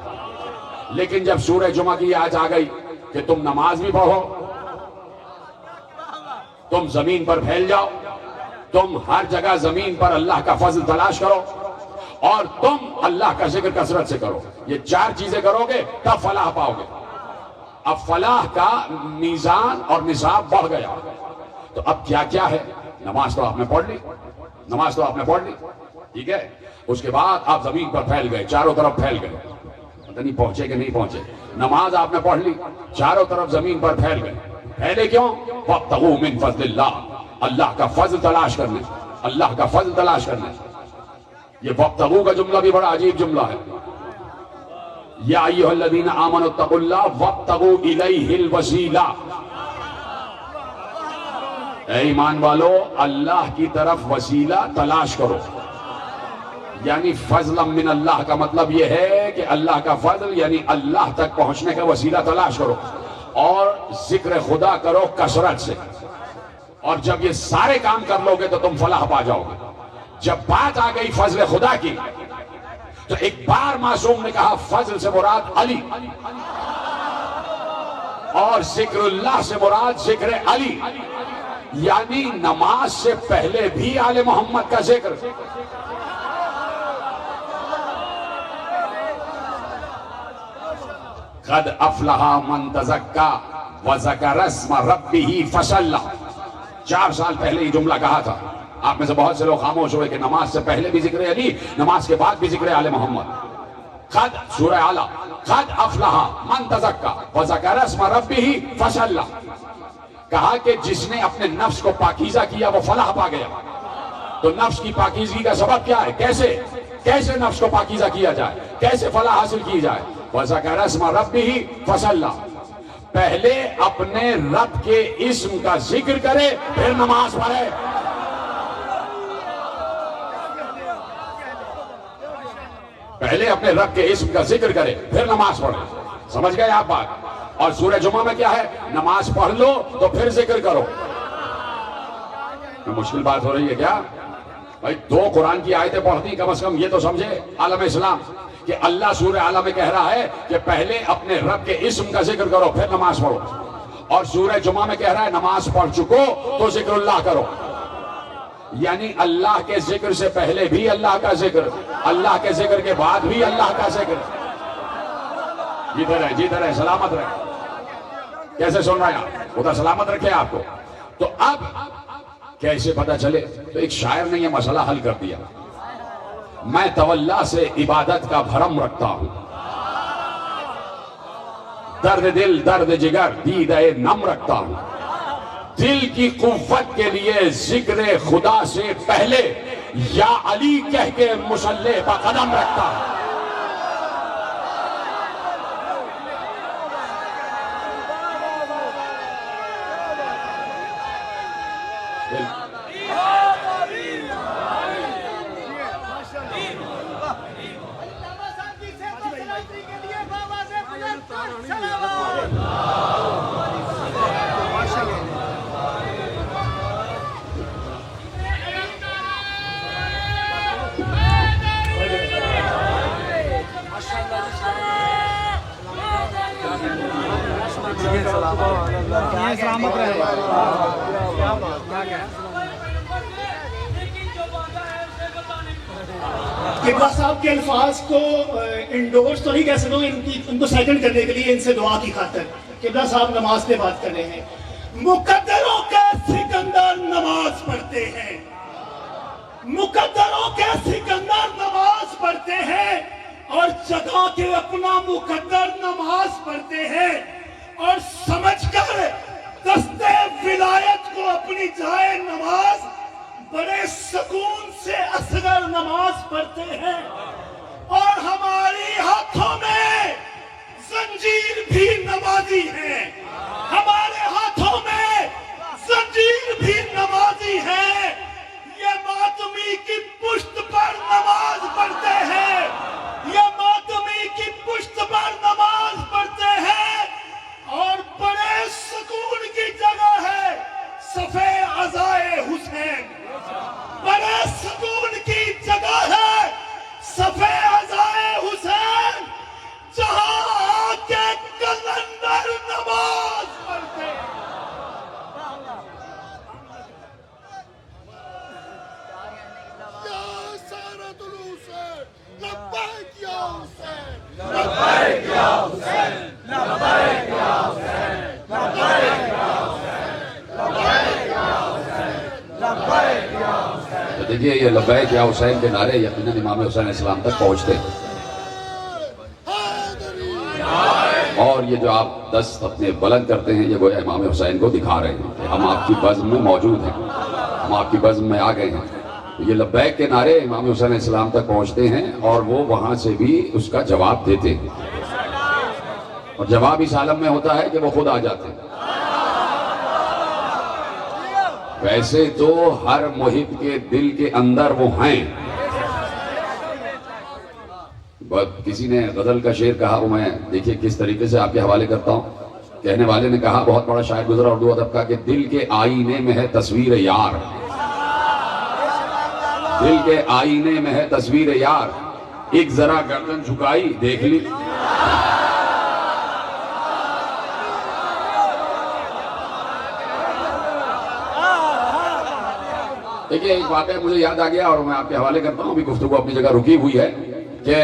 لیکن جب سورہ جمعہ کی آیت آ گئی کہ تم نماز بھی پڑھو، تم زمین پر پھیل جاؤ، تم ہر جگہ زمین پر اللہ کا فضل تلاش کرو، اور تم اللہ کا ذکر کثرت سے کرو، یہ چار چیزیں کرو گے تب فلاح پاؤ گے. اب فلاح کا میزان اور نصاب بڑھ گیا. تو اب کیا کیا ہے؟ نماز تو آپ نے پڑھ لی، نماز تو آپ نے پڑھ لی، ٹھیک ہے. اس کے بعد آپ زمین پر پھیل گئے، چاروں طرف پھیل گئے. پتہ نہیں پہنچے کہ نہیں پہنچے. نماز آپ نے پڑھ لی, چاروں طرف زمین پر پھیل گئے. پھیلے کیوں؟ وَابْتَغُوا مِن فَضْلِ اللَّهِ, اللہ کا فضل تلاش کرنے, اللہ کا فضل تلاش کرنے. یہ وَابْتَغُوا کا جملہ بھی بڑا عجیب جملہ ہے. یا ایھا الذین آمنوا اتقوا اللہ وابتغوا الیہ الوسیلہ. اے ایمان والو, اللہ کی طرف وسیلہ تلاش کرو. یعنی فضلا من اللہ کا مطلب یہ ہے کہ اللہ کا فضل یعنی اللہ تک پہنچنے کا وسیلہ تلاش کرو, اور ذکر خدا کرو کثرت سے. اور جب یہ سارے کام کر لو گے تو تم فلاح پا جاؤ گے. جب بات آ گئی فضل خدا کی تو ایک بار معصوم نے کہا فضل سے مراد علی, اور ذکر اللہ سے مراد ذکر علی, یعنی نماز سے پہلے بھی آل محمد کا ذکر. قد افلح من تزکا وذکر اسم ربہ فصلی. 4 سال پہلے یہ جملہ کہا تھا. آپ میں سے بہت سے لوگ خاموش ہوئے کہ نماز سے پہلے بھی ذکر علی, نماز کے بعد بھی ذکر آل محمد. قد سورہ اعلیٰ, قد افلح من تزکا وذکر اسم ربہ فصلی. کہا کہ جس نے اپنے نفس کو پاکیزہ کیا وہ فلاح پا گیا. تو نفس کی پاکیزگی کا سبب کیا ہے؟ کیسے نفس کو پاکیزہ کیا جائے, کیسے فلاح حاصل کی جائے؟ وَذَكَرَ اسْمَ رَبِّهِ فَصَلَّى. پہلے اپنے رب کے اسم کا ذکر کرے پھر نماز پڑھے. پہلے اپنے رب کے اسم کا ذکر کرے پھر نماز پڑھے. سمجھ گئے آپ بات؟ اور سورہ جمعہ میں کیا ہے؟ نماز پڑھ لو تو پھر ذکر کرو. مشکل بات ہو رہی ہے کیا بھائی؟ 2 قرآن کی آیتیں پڑھتی کم از کم یہ تو سمجھے عالم اسلام کہ اللہ سورہ اعلیٰ میں کہہ رہا ہے کہ پہلے اپنے رب کے اسم کا ذکر کرو پھر نماز پڑھو, اور سورہ جمعہ میں کہہ رہا ہے نماز پڑھ چکو تو ذکر اللہ کرو. یعنی اللہ کے ذکر سے پہلے بھی اللہ کا ذکر, اللہ کے ذکر کے بعد بھی اللہ کا ذکر. جیتے رہے سلامت رہے. کیسے سن رہے ہیں آپ؟ خدا سلامت رکھے آپ کو. تو اب کیسے پتا چلے؟ تو ایک شاعر نے یہ مسئلہ حل کر دیا. میں تولا سے عبادت کا بھرم رکھتا ہوں, درد دل درد جگر دیدہ نم رکھتا ہوں. دل کی قوت کے لیے ذکر خدا سے پہلے یا علی کہہ کے مصلی پہ قدم رکھتا ہوں. سلامت رہے. قبلہ صاحب کے الفاظ کو انڈورس تو نہیں کہہ سکتا ہوں, ان کو سیکنڈ کرنے کے لیے ان سے دعا کی خاطر. قبلہ صاحب نماز پہ بات کر رہے ہیں. مقدروں کے سکندر نماز پڑھتے ہیں, مقدروں کے سکندر نماز پڑھتے ہیں, اور جگہ کے اپنا مقدر نماز پڑھتے ہیں, اور سمجھ کر دستے ولایت کو اپنی جائے نماز بڑے سکون سے اصغر نماز پڑھتے ہیں. اور ہماری ہاتھوں میں زنجیر بھی نمازی ہے, ہمارے ہاتھوں میں زنجیر بھی نمازی ہے. یہ ماتمی کی پشت پر نماز پڑھتے ہیں, یہ ماتمی کی پشت پر نماز پڑھتے ہیں, اور بڑے سکون کی جگہ ہے صفِ عزائے حسین. بڑے سکون کی جگہ ہے صفِ عزائے حسین, جہاں آ کے کلندر نماز پڑھتے ہیں. یا سارت الحسین لبیک یا حسین, لبیک یا حسین, لبیک یا حسین, لبیک یا حسین, لبیک یا حسین, لبیک یا حسین. تو دیکھیے یہ لبیک یا حسین کے نعرے یقیناً امام حسین علیہ السلام تک پہنچتے ہیں. اور یہ جو آپ دست اپنے بلند کرتے ہیں یہ گویا امام حسین کو دکھا رہے ہیں کہ ہم آپ کی بزم میں موجود ہیں، ہم آپ کی بزم میں آ گئے ہیں۔ یہ لبیک کے نعرے امام حسین علیہ السلام تک پہنچتے ہیں اور وہ وہاں سے بھی اس کا جواب دیتے ہیں، اور جواب اس عالم میں ہوتا ہے کہ وہ خود آ جاتے ہیں۔ ویسے تو ہر محب کے دل کے اندر وہ ہیں۔ کسی نے غزل کا شعر کہا، وہ میں دیکھیے کس طریقے سے آپ کے حوالے کرتا ہوں۔ کہنے والے نے کہا، بہت بڑا شاعر گزرا اردو ادب کا، کہ دل کے آئینے میں ہے تصویر یار، دل کے آئینے میں ہے تصویر یار، ایک ذرا گردن جھکائی دیکھ لی۔ دیکھیے ایک واقعہ مجھے یاد آ گیا اور میں آپ کے حوالے کرتا ہوں، ابھی گفتگو اپنی جگہ رکی ہوئی ہے، کہ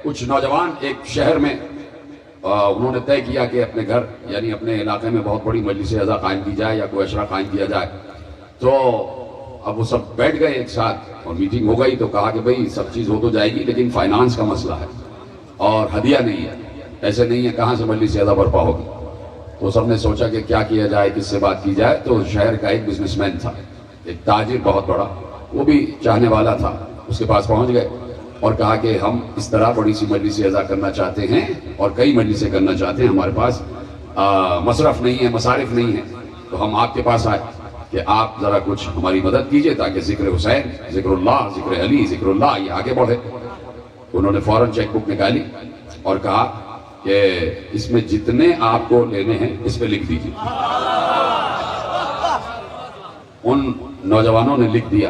کچھ نوجوان ایک شہر میں انہوں نے طے کیا کہ اپنے گھر یعنی اپنے علاقے میں بہت بڑی مجلس عزا قائم کی جائے یا کوئی اشرا قائم کیا جائے۔ تو اب وہ سب بیٹھ گئے ایک ساتھ اور میٹنگ ہو گئی، تو کہا کہ بھئی سب چیز ہو تو جائے گی لیکن فائنانس کا مسئلہ ہے اور ہدیہ نہیں ہے، ایسے نہیں ہے، کہاں سے مجلس عزا برپا ہوگی۔ تو سب نے سوچا کہ کیا کیا جائے، کس سے بات کی جائے۔ تو شہر کا ایک بزنس مین تھا، ایک تاجر بہت بڑا، وہ بھی چاہنے والا تھا، اس کے پاس پہنچ گئے اور کہا کہ ہم اس طرح بڑی سی مجلس عزا کرنا چاہتے ہیں اور کئی مجلسیں کرنا چاہتے ہیں، ہمارے پاس مصرف نہیں ہے، مصارف نہیں ہے، تو ہم آپ کے پاس آئے کہ آپ ذرا کچھ ہماری مدد کیجئے تاکہ ذکر حسین، ذکر اللہ، ذکر علی، ذکر اللہ یہ آگے بڑھے۔ انہوں نے فوراً چیک بک نکالی اور کہا کہ اس میں جتنے آپ کو لینے ہیں اس پہ لکھ دیجئے۔ ان نوجوانوں نے لکھ دیا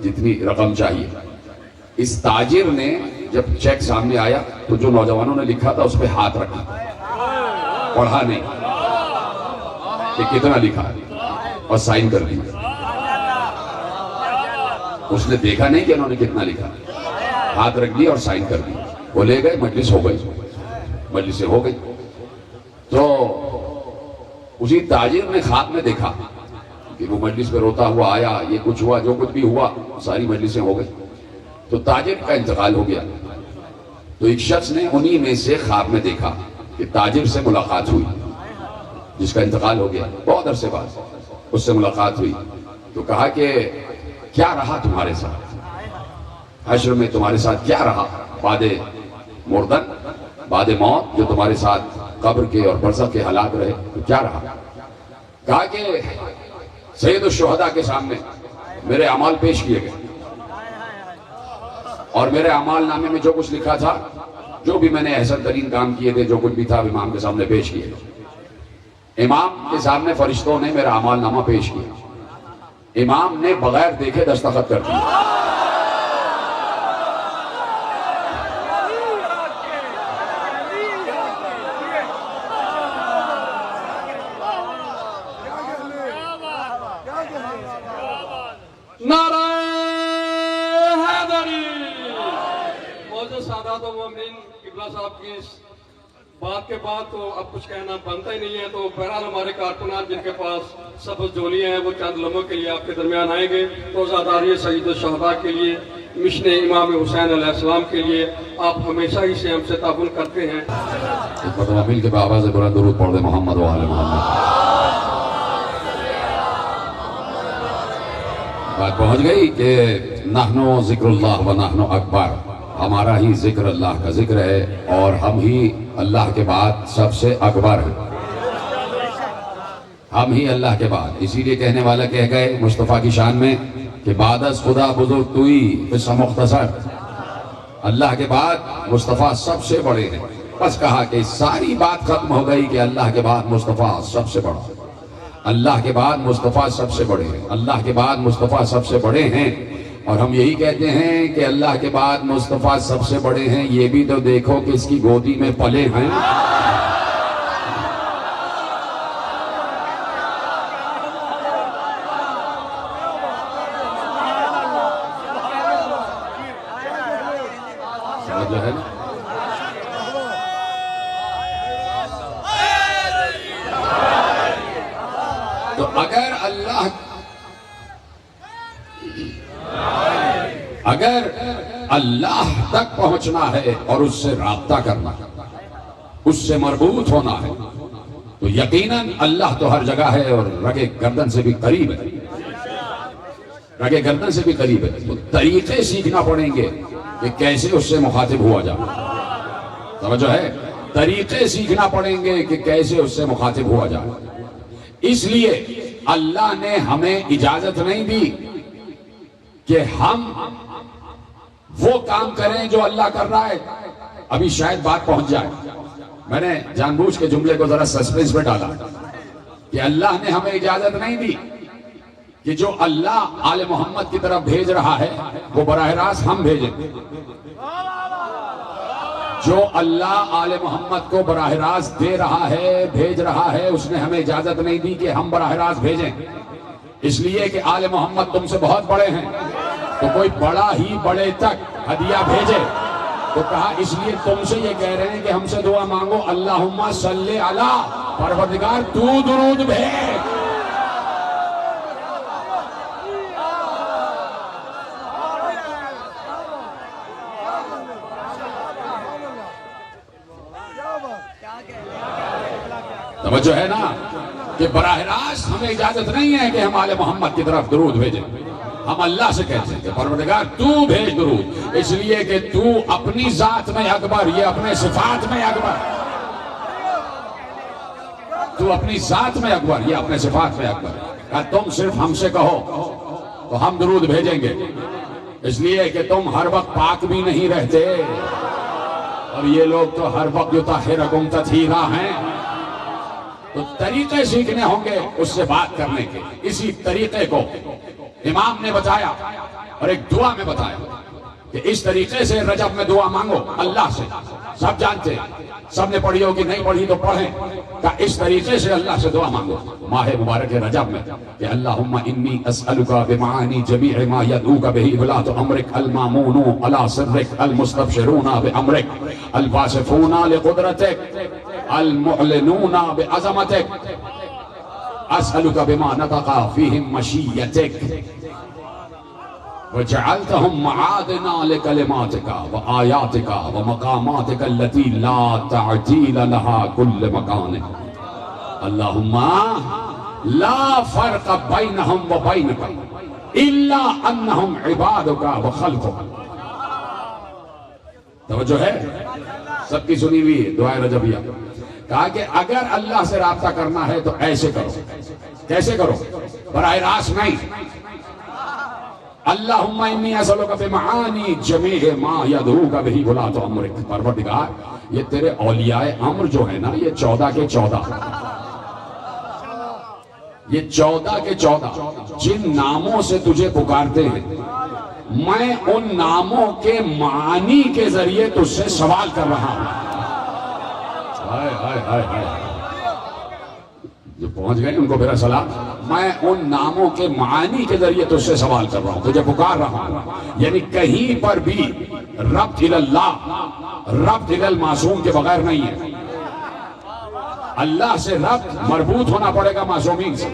جتنی رقم چاہیے۔ اس تاجر نے جب چیک سامنے آیا تو جو نوجوانوں نے لکھا تھا اس پہ ہاتھ رکھا، پڑھا نہیں کہ کتنا لکھا اور سائن کر دیا۔ اس نے دیکھا نہیں کہ انہوں نے کتنا لکھا، ہاتھ رکھ دیا اور سائن کر دیا۔ وہ لے گئے، مجلس ہو گئی، مجلس سے ہو گئی۔ تو اسی تاجر نے خواب میں دیکھا کہ وہ مجلس پہ روتا ہوا آیا، یہ کچھ ہوا، جو کچھ بھی ہوا ساری مجلسیں ہو گئی۔ تو تاجر کا انتقال ہو گیا، تو ایک شخص نے انہی میں سے خواب میں دیکھا کہ تاجر سے ملاقات ہوئی جس کا انتقال ہو گیا، بہت عرصے بعد اس سے ملاقات ہوئی۔ تو کہا کہ کیا رہا تمہارے ساتھ حشر میں، تمہارے ساتھ کیا رہا بعد مردن، بعد موت، جو تمہارے ساتھ قبر کے اور برزخ کے حالات رہے، تو کیا رہا؟ کہا کہ سید الشہداء کے سامنے میرے اعمال پیش کیے گئے اور میرے اعمال نامے میں جو کچھ لکھا تھا، جو بھی میں نے احسن ترین کام کیے تھے، جو کچھ بھی تھا، امام کے سامنے پیش کیے گئے۔ امام کے سامنے فرشتوں نے میرا اعمال نامہ پیش کیا، امام نے بغیر دیکھے دستخط کر دیا۔ سادات و مومنین، قبلہ صاحب کی اس بات کے بعد تو اب کچھ کہنا بنتا ہی نہیں ہے، تو بہرحال ہمارے کارکنان جن کے پاس سبز جولیاں ہیں وہ چند لمحوں کے لیے آپ کے درمیان آئیں گے۔ روزاداری سید الشہداء کے لیے، مشن امام حسین علیہ السلام کے لیے آپ ہمیشہ ہی سے ہم سے تعاون کرتے ہیں۔ ایک مرتبہ مل کے آواز بلند درود پڑھ دے محمد و آل محمد۔ بات پہنچ گئی کہ نحنو ذکر اللہ و نحنو اکبر، ہمارا ہی ذکر اللہ کا ذکر ہے اور ہم ہی اللہ کے بعد سب سے اکبر ہیں، ہم ہی اللہ کے بعد۔ اسی لیے کہنے والا کہہ گئے مصطفیٰ کی شان میں کہ بعد از خدا بزرگ توئی بس مختصر، اللہ کے بعد مصطفیٰ سب سے بڑے ہیں۔ بس کہا کہ ساری بات ختم ہو گئی کہ اللہ کے بعد مصطفیٰ سب سے بڑا، اللہ کے بعد مصطفیٰ سب سے بڑے ہیں، اللہ کے بعد مصطفیٰ سب سے بڑے ہیں۔ اور ہم یہی کہتے ہیں کہ اللہ کے بعد مصطفیٰ سب سے بڑے ہیں، یہ بھی تو دیکھو کہ اس کی گودی میں پلے ہیں۔ جو ہے نا تو اگر اللہ تک پہنچنا ہے اور اس سے رابطہ کرنا، اس سے مربوط ہونا ہے، تو یقیناً اللہ تو ہر جگہ ہے اور رگے گردن سے بھی قریب ہے، رگے گردن سے بھی قریب ہے، تو طریقے سیکھنا پڑیں گے کہ کیسے اس سے مخاطب ہوا جائے. توجہ ہے، طریقے سیکھنا پڑیں گے کہ کیسے اس سے مخاطب ہوا جائے. اس لیے اللہ نے ہمیں اجازت نہیں دی کہ ہم وہ کام کریں جو اللہ کر رہا ہے. ابھی شاید بات پہنچ جائے، میں نے جان بوجھ کے جملے کو ذرا سسپینس میں ڈالا کہ اللہ نے ہمیں اجازت نہیں دی کہ جو اللہ آل محمد کی طرف بھیج رہا ہے وہ براہ راست ہم بھیجیں. جو اللہ آل محمد کو براہ راست دے رہا ہے، بھیج رہا ہے، اس نے ہمیں اجازت نہیں دی کہ ہم براہ راست بھیجیں. اس لیے کہ آل محمد تم سے بہت بڑے ہیں، تو کوئی بڑا ہی بڑے تک ہدیہ بھیجے. تو کہا اس لیے تم سے یہ کہہ رہے ہیں کہ ہم سے دعا مانگو، اللہم صلی علی، پروردگار تو درود بھیج. توجہ ہے نا کہ براہ راست ہمیں اجازت نہیں ہے کہ ہم آل محمد کی طرف درود بھیجیں. ہم اللہ سے کہتے ہیں کہ پروردگار تو بھیج درود، اس لیے کہ تو اپنی ذات میں اکبر، یہ اپنے صفات میں اکبر، تو اپنی ذات میں اکبر، یہ اپنے صفات میں اکبر. کہ تم صرف ہم سے کہو تو ہم درود بھیجیں گے، اس لیے کہ تم ہر وقت پاک بھی نہیں رہتے، اور یہ لوگ تو ہر وقت یطہرکم تطہیرا ہیں. تو طریقے سیکھنے ہوں گے اس سے بات کرنے کے. اسی طریقے کو امام نے بتایا اور ایک دعا میں بتایا کہ اس طریقے سے رجب میں دعا مانگو اللہ سے. سب جانتے ہیں، سب نے پڑھی ہو کہ نہیں پڑھی تو پڑھیں، کہ اس طریقے سے اللہ سے دعا مانگو ماہ مبارک رجب میں کہ اللہم انی اسألک بمعانی جمیع ما یدعوک بہ ولاۃ امرک المامون علی سرک المستبشرون بامرک الواصفون لقدرتک المعلنون بعظمتک اسألک بما نطق فیہم مشیتک وجعلتهم معادنا لكلماتك وآياتك ومقاماتك التي لا تعديل لها كل مكان. اللهم لا فرق بينهم وبينك إلا أنهم عبادك وخلقك. توجہ ہے، سب کی سنی ہوئی دعائے رجبیہ. کہا کہ اگر اللہ سے رابطہ کرنا ہے تو ایسے کرو. کیسے کرو؟ براہ راست نہیں. اللہم انی اسألک بمعانی جمیع ما یدعوک بہ ولاۃ امرک. پروردگار یہ تیرے اولیاء امر جو ہے نا، یہ 14 کے 14، یہ 14 کے 14 جن ناموں سے تجھے پکارتے ہیں، میں ان ناموں کے معنی کے ذریعے تجھ سے سوال کر رہا ہوں. ہائے ہائے ہائے ہائے، جو پہنچ گئے ان کو میرا سلام. میں ان ناموں کے معنی کے ذریعے تجھ سے سوال کر رہا ہوں، تجھے پکار رہا ہوں. یعنی کہیں پر بھی ربط اللہ، ربط المعصوم کے بغیر نہیں ہے. اللہ سے ربط مربوط ہونا پڑے گا معصومین سے،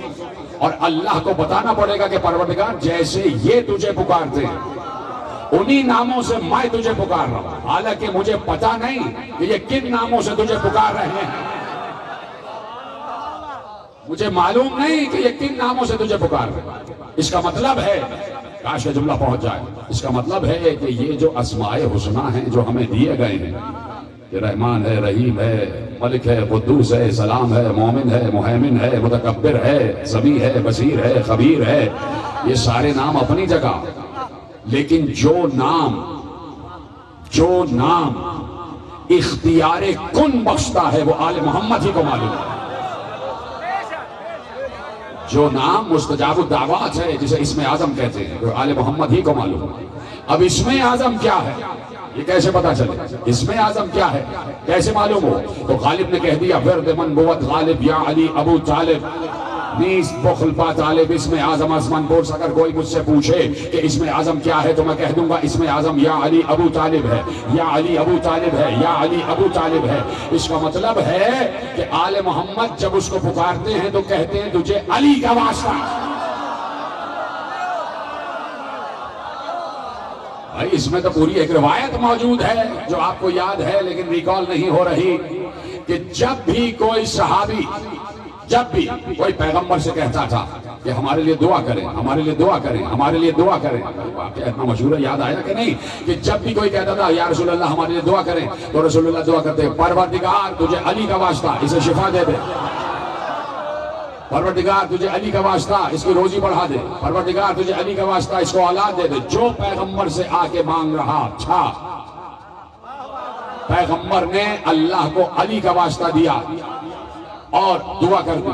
اور اللہ کو بتانا پڑے گا کہ پروردگار جیسے یہ تجھے پکارتے ہیں انہی ناموں سے میں تجھے پکار رہا ہوں. حالانکہ مجھے پتا نہیں کہ یہ کن ناموں سے تجھے پکار رہے ہیں، مجھے معلوم نہیں کہ یہ کن ناموں سے تجھے پکار رہے ہیں. اس کا مطلب ہے، کاش یہ جملہ پہنچ جائے، اس کا مطلب ہے کہ یہ جو اسماء حسنہ ہیں جو ہمیں دیے گئے ہیں، کہ رحمان ہے، رحیم ہے، ملک ہے، قدوس ہے، سلام ہے، مومن ہے، محیمن ہے، متکبر ہے، سمیع ہے، بصیر ہے، خبیر ہے، یہ سارے نام اپنی جگہ. لیکن جو نام اختیار کن بخشتا ہے وہ آل محمد ہی کو معلوم ہے. جو نام مستجاب الدعوات ہے جسے اسم اعظم کہتے ہیں وہ آل محمد ہی کو معلوم ہے. اب اسم اعظم کیا ہے یہ کیسے پتا چلے؟ اسم اعظم کیا ہے کیسے معلوم ہو؟ تو غالب نے کہہ دیا ورد من بود غالب یا علی ابو طالب نیس بخل پا طالب. اسم اعظم آسمان پرس. اگر کوئی مجھ سے پوچھے کہ اسم اعظم کیا ہے تو میں کہہ دوں گا اسم اعظم یا علی ابو طالب ہے، یا علی ابو طالب ہے، یا علی ابو طالب ہے. اس کا مطلب ہے کہ آل محمد جب اس کو پکارتے ہیں تو کہتے ہیں تجھے علی کا واسطہ. بھائی اس میں تو پوری ایک روایت موجود ہے جو آپ کو یاد ہے لیکن ریکال نہیں ہو رہی. کہ جب بھی کوئی صحابی، جب بھی کوئی پیغمبر سے کہتا تھا کہ ہمارے لیے دعا کریں، ہمارے لیے دعا کریں، ہمارے لیے دعا کریں، واقعہ اتنا مشہور ہے، یاد آیا کہ نہیں؟ کہ جب بھی کوئی کہتا تھا یا رسول اللہ ہمارے لیے دعا کریں، تو رسول اللہ دعا کرتے پروردگار تجھے علی کا واسطہ اسے شفا دے دے، پروردگار تجھے علی کا واسطہ اس کی روزی بڑھا دے، پروردگار تجھے علی کا واسطہ اس کو اولاد دے دے۔ جو پیغمبر سے آ کے مانگ رہا تھا، پیغمبر نے اللہ کو علی کا واسطہ دیا اور دعا کر دی۔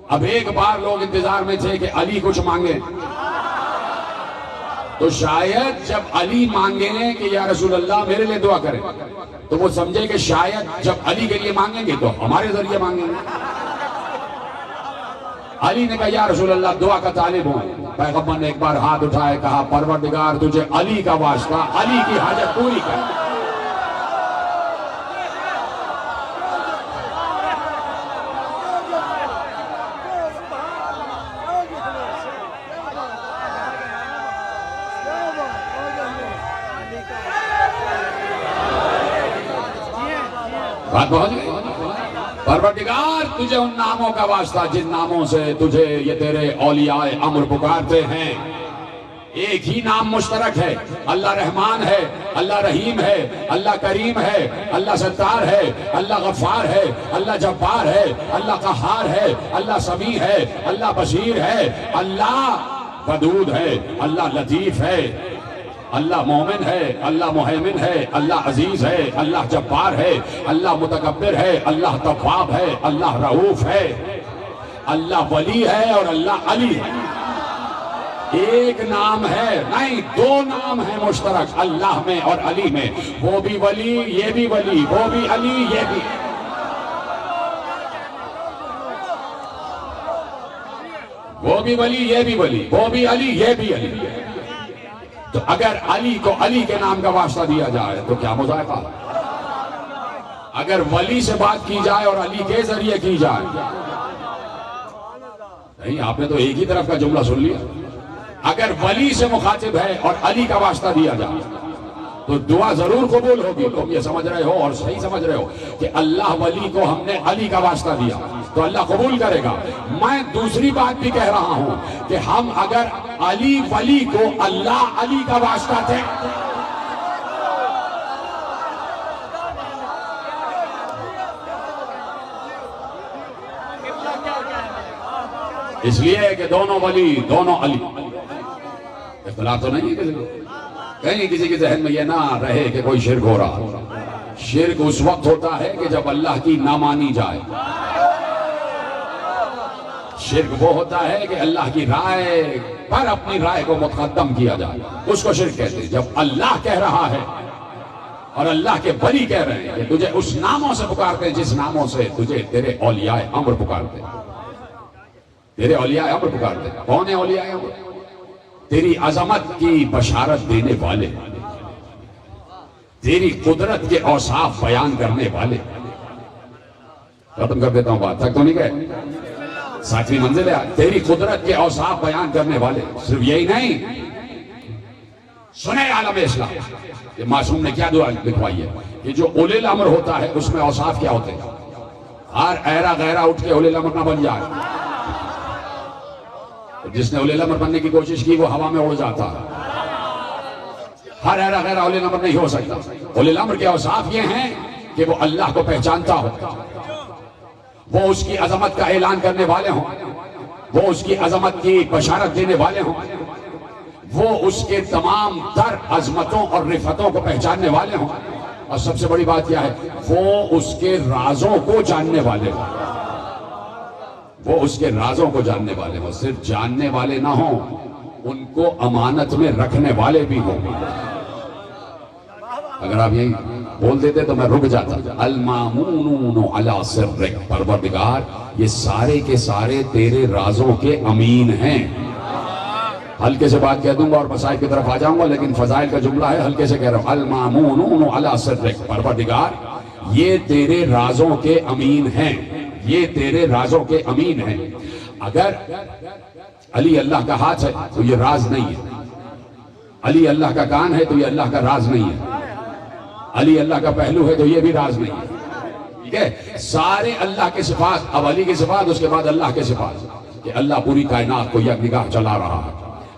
اب ایک بار لوگ انتظار میں تھے کہ علی کچھ مانگے، تو شاید جب علی مانگیں کہ یا رسول اللہ میرے لیے دعا کریں، تو وہ سمجھے کہ شاید جب علی کے لیے مانگیں گے تو ہمارے ذریعے مانگیں گے۔ علی نے کہا یا رسول اللہ دعا کا طالب ہوں۔ پیغمبر نے ایک بار ہاتھ اٹھائے، کہا پروردگار تجھے علی کا واسطہ علی کی حاجت پوری کر۔ بات پہنچ گئی؟ پروردگار تجھے ان ناموں کا واسطہ جن ناموں سے تجھے یہ تیرے اولیاء امر پکارتے ہیں۔ ایک ہی نام مشترک ہے، اللہ رحمان ہے، اللہ رحیم ہے، اللہ کریم ہے، اللہ ستار ہے، اللہ غفار ہے، اللہ جبار ہے، اللہ قہار ہے، اللہ سمیع ہے، اللہ بصیر ہے، اللہ ودود ہے، اللہ لطیف ہے، اللہ مومن ہے، اللہ محیمن ہے، اللہ عزیز ہے، اللہ جبار ہے، اللہ متکبر ہے، اللہ تواب ہے، اللہ رؤوف ہے، اللہ ولی ہے اور اللہ علی ہے۔ ایک نام ہے نہیں، دو نام ہیں مشترک اللہ میں اور علی میں، وہ بھی ولی یہ بھی ولی، وہ بھی علی یہ بھی۔ وہ بھی ولی یہ بھی ولی، وہ بھی علی یہ بھی علی۔ تو اگر علی کو علی کے نام کا واسطہ دیا جائے تو کیا مذائقہ؟ اگر ولی سے بات کی جائے اور علی کے ذریعے کی جائے، نہیں آپ نے تو ایک ہی طرف کا جملہ سن لیا۔ اگر ولی سے مخاطب ہے اور علی کا واسطہ دیا جائے تو دعا ضرور قبول ہوگی۔ تم یہ سمجھ رہے ہو اور صحیح سمجھ رہے ہو کہ اللہ ولی کو ہم نے علی کا واسطہ دیا تو اللہ قبول کرے گا۔ میں دوسری بات بھی کہہ رہا ہوں کہ ہم اگر علی ولی کو اللہ علی کا واسطہ دیں، اس لیے کہ دونوں ولی دونوں علی، اختلاف تو نہیں ہے کسی کو، کہیں کسی کے ذہن میں یہ نہ رہے کہ کوئی شرک ہو رہا۔ شرک اس وقت ہوتا ہے کہ جب اللہ کی نہ مانی جائے۔ شرک وہ ہوتا ہے کہ اللہ کی رائے پر اپنی رائے کو مقدم کیا جائے، اس کو شرک کہتے ہیں۔ جب اللہ کہہ رہا ہے اور اللہ کے ولی کہہ رہے ہیں کہ تجھے اس ناموں سے پکارتے ہیں جس ناموں سے تجھے تیرے اولیاء امر پکارتے ہیں، تیرے اولیاء امر پکارتے ہیں۔ کون ہے اولیاء امر؟ تیری عظمت کی بشارت دینے والے، تیری قدرت کے اوصاف بیان کرنے والے۔ ختم کر دیتا ہوں بات، تک تو نہیں گئے، ساتویں منزل ہے۔ تیری قدرت کے اوصاف بیان کرنے والے، صرف یہی نہیں، سنے عالم اسلام کہ معصوم نے کیا دعا لکھوائی ہے کہ جو اولی الامر ہوتا ہے اس میں اوصاف کیا ہوتے ہیں۔ ہر ایرا غیرہ اٹھ کے اولی الامر نہ بن جائے۔ جس نے اولی الامر بننے کی کوشش کی وہ ہوا میں اڑ جاتا ہے۔ ہر ایرا غیرہ اولی الامر نہیں ہو سکتا۔ اولی الامر کے اوصاف یہ ہیں کہ وہ اللہ کو پہچانتا ہو، وہ اس کی عظمت کا اعلان کرنے والے ہوں، وہ اس کی عظمت کی بشارت دینے والے ہوں، وہ اس کے تمام تر عظمتوں اور رفتوں کو پہچاننے والے ہوں، اور سب سے بڑی بات کیا ہے، وہ اس کے رازوں کو جاننے والے ہوں۔ وہ اس کے رازوں کو جاننے والے ہوں، صرف جاننے والے نہ ہوں، ان کو امانت میں رکھنے والے بھی ہوں۔ اگر آپ یہی بول دیتے تو میں رک جاتا۔ المامونون علی سرک، پروردگار یہ سارے کے سارے تیرے رازوں کے امین ہیں۔ ہلکے سے بات کہہ دوں گا اور مسائل کی طرف آ جاؤں گا، لیکن فضائل کا جملہ ہے، ہلکے سے کہہ رہا ہوں۔ المامونون علی سرک، پروردگار یہ تیرے رازوں کے امین ہیں، یہ تیرے رازوں کے امین ہیں۔ اگر علی اللہ کا ہاتھ ہے تو یہ راز نہیں ہے، علی اللہ کا کان ہے تو یہ اللہ کا راز نہیں ہے، علی اللہ کا پہلو ہے تو یہ بھی راز نہیں ہے، ٹھیک ہے، سارے اللہ کے صفات، اب علی کی صفات، اس کے بعد اللہ کے صفات، کہ اللہ پوری کائنات کو یک نگاہ چلا رہا ہے،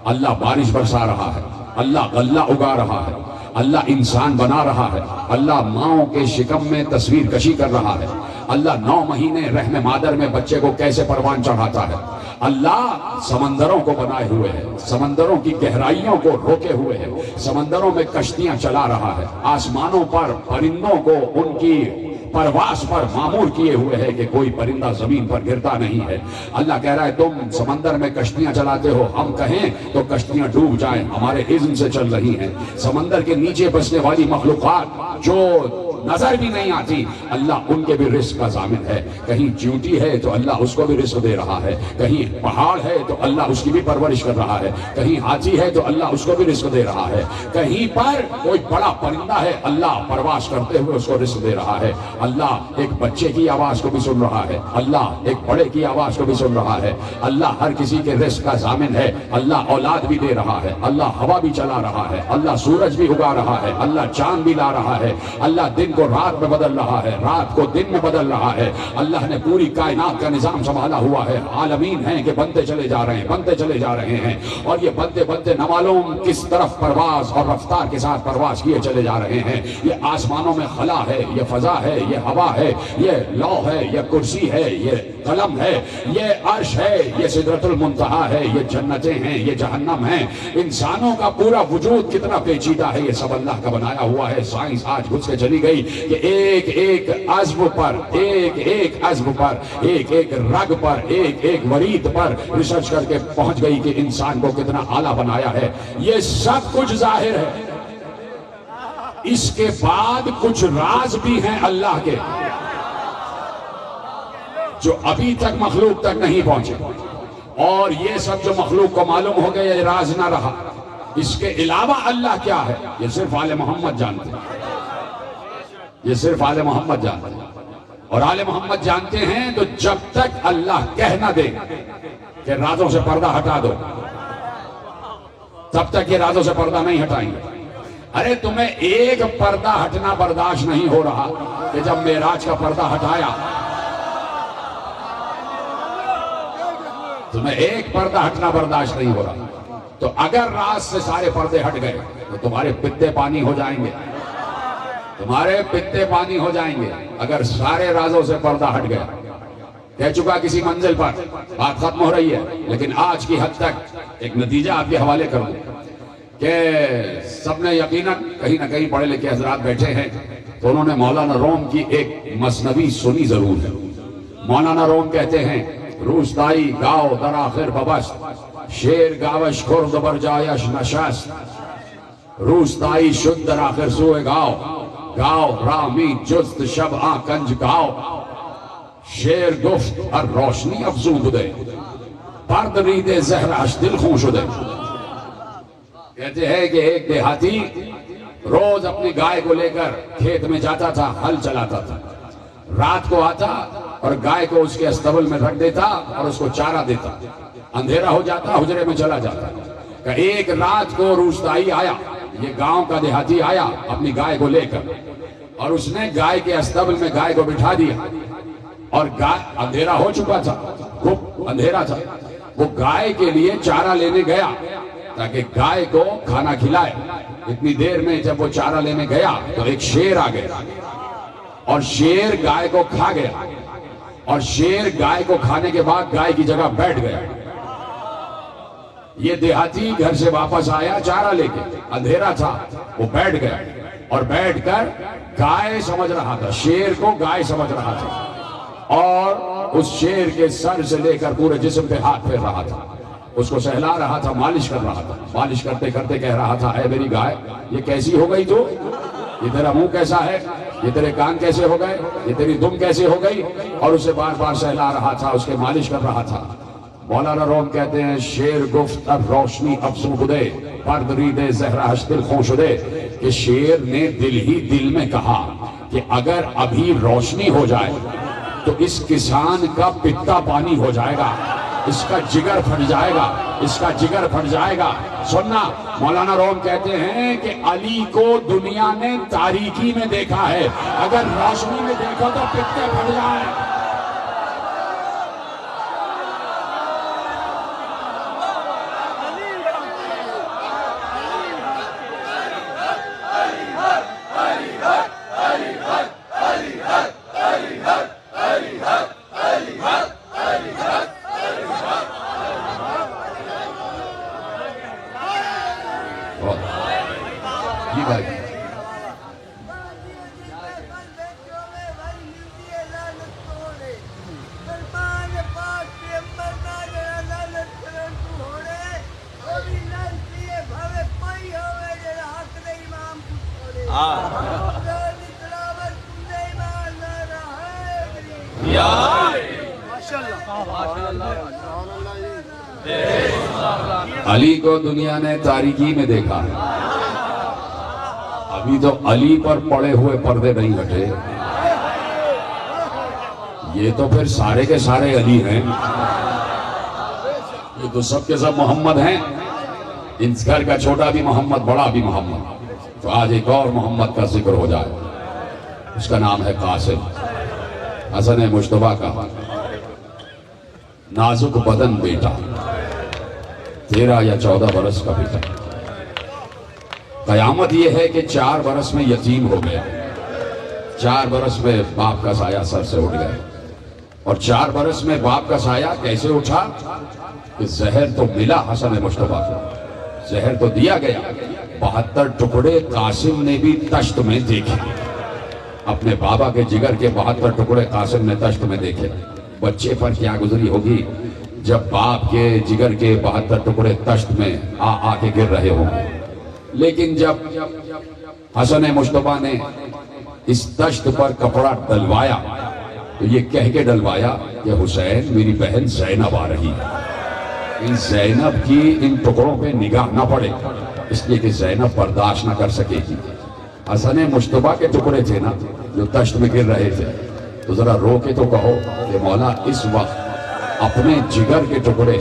اللہ بارش برسا رہا ہے، اللہ غلہ اگا رہا ہے، اللہ انسان بنا رہا ہے، اللہ ماؤں کے شکم میں تصویر کشی کر رہا ہے، اللہ 9 مہینے رحم مادر میں بچے کو کیسے پروان چڑھاتا ہے، اللہ سمندروں کو بنائے ہوئے ہے، سمندروں کی گہرائیوں کو روکے ہوئے ہے، سمندروں میں کشتیاں چلا رہا ہے، آسمانوں پر پرندوں کو ان کی پرواز پر معمور کیے ہوئے ہے کہ کوئی پرندہ زمین پر گرتا نہیں ہے۔ اللہ کہہ رہا ہے تم سمندر میں کشتیاں چلاتے ہو، ہم کہیں تو کشتیاں ڈوب جائیں، ہمارے اذن سے چل رہی ہیں۔ سمندر کے نیچے بسنے والی مخلوقات جو نظر بھی نہیں آتی، اللہ ان کے بھی رزق کا ضامن ہے۔ کہیں چیونٹی ہے تو اللہ اس کو بھی رزق دے رہا ہے، کہیں پہاڑ ہے تو اللہ اس کی بھی پرورش کر رہا ہے، کہیں ہاتھی ہے تو اللہ اس کو بھی رزق دے رہا ہے، کہیں پر کوئی بڑا پرندہ ہے اللہ پرواز کرتے ہوئے اس کو رزق دے رہا ہے۔ اللہ ایک بچے کی آواز کو بھی سن رہا ہے، اللہ ایک بڑے کی آواز کو بھی سن رہا ہے، اللہ ہر کسی کے رزق کا ضامن ہے، اللہ اولاد بھی دے رہا ہے، اللہ ہوا بھی چلا رہا ہے، اللہ سورج بھی اگا رہا ہے، اللہ چاند بھی لا رہا ہے، اللہ دن کو رات میں بدل رہا ہے، رات کو دن میں بدل رہا ہے۔ اللہ نے پوری کائنات کا نظام سنبھالا ہوا ہے، عالمین ہیں کہ بنتے چلے جا رہے ہیں، بنتے چلے جا رہے ہیں، اور یہ بنتے بنتے نہ معلوم کس طرف پرواز اور رفتار کے ساتھ پرواز کیے چلے جا رہے ہیں۔ یہ آسمانوں میں خلا ہے، یہ فضا ہے، یہ ہوا ہے، یہ لوح ہے، یہ کرسی ہے، یہ قلم ہے، یہ عرش ہے، یہ سدرۃ المنتہا ہے، یہ جنتیں ہیں، یہ جہنم ہیں۔ انسانوں کا پورا وجود کتنا پیچیدہ ہے، یہ سب اللہ کا بنایا ہوا ہے۔ سائنس آج گھس کے چلی گئی کہ ایک ایک عضو پر، ایک ایک عضو پر، ایک ایک رگ پر، ایک ایک ورید پر ریسرچ کر کے پہنچ گئی کہ انسان کو کتنا اعلیٰ بنایا ہے۔ یہ سب کچھ ظاہر ہے، اس کے بعد کچھ راز بھی ہیں اللہ کے جو ابھی تک مخلوق تک نہیں پہنچے، اور یہ سب جو مخلوق کو معلوم ہو گیا یہ راز نہ رہا۔ اس کے علاوہ اللہ کیا ہے یہ صرف آل محمد جانتے ہیں، یہ صرف آل محمد جانتے ہیں، اور آل محمد جانتے ہیں تو جب تک اللہ کہہ نہ دے کہ رازوں سے پردہ ہٹا دو، تب تک یہ رازوں سے پردہ نہیں ہٹائیں گے۔ ارے تمہیں ایک پردہ ہٹنا برداشت نہیں ہو رہا کہ جب معراج کا پردہ ہٹایا، تمہیں ایک پردہ ہٹنا برداشت نہیں ہو رہا، تو اگر راز سے سارے پردے ہٹ گئے تو تمہارے پتے پانی ہو جائیں گے، تمہارے پتے پانی ہو جائیں گے اگر سارے رازوں سے پردہ ہٹ گیا۔ کہہ چکا کسی منزل پر، بات ختم ہو رہی ہے، لیکن آج کی حد تک ایک نتیجہ آپ کے حوالے کر دوں کہ سب نے یقیناً کہیں نہ کہیں پڑھے لکھے حضرات بیٹھے ہیں تو انہوں نے مولانا روم کی ایک مثنوی سنی ضرور ہے۔ مولانا روم کہتے ہیں روستائی گاؤ در آخر ببست، شیر گاوش خرد بر جایش نشست، روستائی شد در آخر سوئے گاؤ، گاؤ رامی جست شب آکنج گاؤ، شیر گفت ہر روشنی افزود دے، پرد رید زہرش دل خون شدے۔ کہتے ہیں کہ ایک دیہاتی روز اپنی گائے کو لے کر کھیت میں جاتا تھا، ہل چلاتا تھا، رات کو آتا اور گائے کو اس کے استبل میں رکھ دیتا اور اس کو چارہ دیتا، اندھیرا ہو جاتا حجرے میں چلا جاتا۔ کہ ایک رات کو روستائی آیا، یہ گاؤں کا دیہاتی آیا اپنی گائے کو لے کر، اور اس نے گائے کے استبل میں گائے کو بٹھا دیا، اور اندھیرا ہو چکا تھا، خوب اندھیرا تھا، وہ گائے کے لیے چارہ لینے گیا تاکہ گائے کو کھانا کھلائے۔ اتنی دیر میں جب وہ چارہ لینے گیا تو ایک شیر آ گیا، اور شیر گائے کو کھا گیا، اور شیر گائے کو کھانے کے بعد گائے کی جگہ بیٹھ گیا۔ یہ دیہاتی گھر سے واپس آیا چارہ لے کے، اندھیرا تھا، وہ بیٹھ گیا، اور بیٹھ کر گائے سمجھ رہا تھا، شیر کو گائے سمجھ رہا تھا، اور اس شیر کے سر سے لے کر پورے جسم پہ ہاتھ پھیر رہا تھا، اس کو سہلا رہا تھا، مالش کر رہا تھا، مالش کرتے کرتے کہہ رہا تھا اے میری گائے یہ کیسی ہو گئی تو، یہ تیرا منہ کیسا ہے، یہ تیرے کان کیسے ہو گئے، یہ تیری دم کیسے ہو گئی، اور اسے بار بار سہلا رہا تھا، اس کے مالش کر رہا تھا۔ مولانا روم کہتے ہیں شیر گفت اب روشنی افزود دے، پرد رید زہرش دل خون شدے، کہ شیر نے دل ہی دل میں کہا کہ اگر ابھی روشنی ہو جائے تو اس کسان کا پتا پانی ہو جائے گا۔ اس کا جگر پھٹ جائے گا، اس کا جگر پھٹ جائے گا۔ سننا، مولانا روم کہتے ہیں کہ علی کو دنیا نے تاریکی میں دیکھا ہے، اگر روشنی میں دیکھو تو پتے پھٹ جائیں۔ جی بھائی علی کو دنیا نے تاریکی میں دیکھا ہے، ابھی تو علی پر پڑے ہوئے پردے نہیں ہٹے، یہ تو پھر سارے کے سارے علی ہیں، یہ تو سب کے سب محمد ہیں، اس گھر کا چھوٹا بھی محمد، بڑا بھی محمد۔ تو آج ایک اور محمد کا ذکر ہو جائے، اس کا نام ہے قاسم، حسن مجتبیٰ کا نازک بدن بیٹا، 13 یا 14 برس کا بیٹا۔ قیامت یہ ہے کہ 4 برس میں یتیم ہو گیا، 4 برس میں باپ کا سایہ سر سے اٹھ گیا، اور 4 برس میں باپ کا سایہ کیسے اٹھا کہ زہر تو ملا حسن مجتبیٰ کو، زہر تو دیا گیا، 72 ٹکڑے قاسم نے بھی تشت میں دیکھے، اپنے بابا کے جگر کے 72 ٹکڑے قاسم نے تشت میں دیکھے۔ بچے پر کیا گزری ہوگی جب باپ کے جگر کے 72 ٹکڑے تشت میں آ کے گر رہے ہوں گے۔ لیکن جب حسن مجتبیٰ نے اس تشت پر کپڑا ڈلوایا تو یہ کہہ کے ڈلوایا کہ حسین میری بہن زینب آ رہی ہے، ان زینب کی ان ٹکڑوں پہ نگاہ نہ پڑے، اس لیے کہ زینب برداشت نہ کر سکے گی۔ حسن مجتبیٰ کے ٹکڑے تھے نا جو تشت میں گر رہے تھے، تو ذرا رو کے تو کہو کہ مولا اس وقت اپنے جگر کے ٹکڑے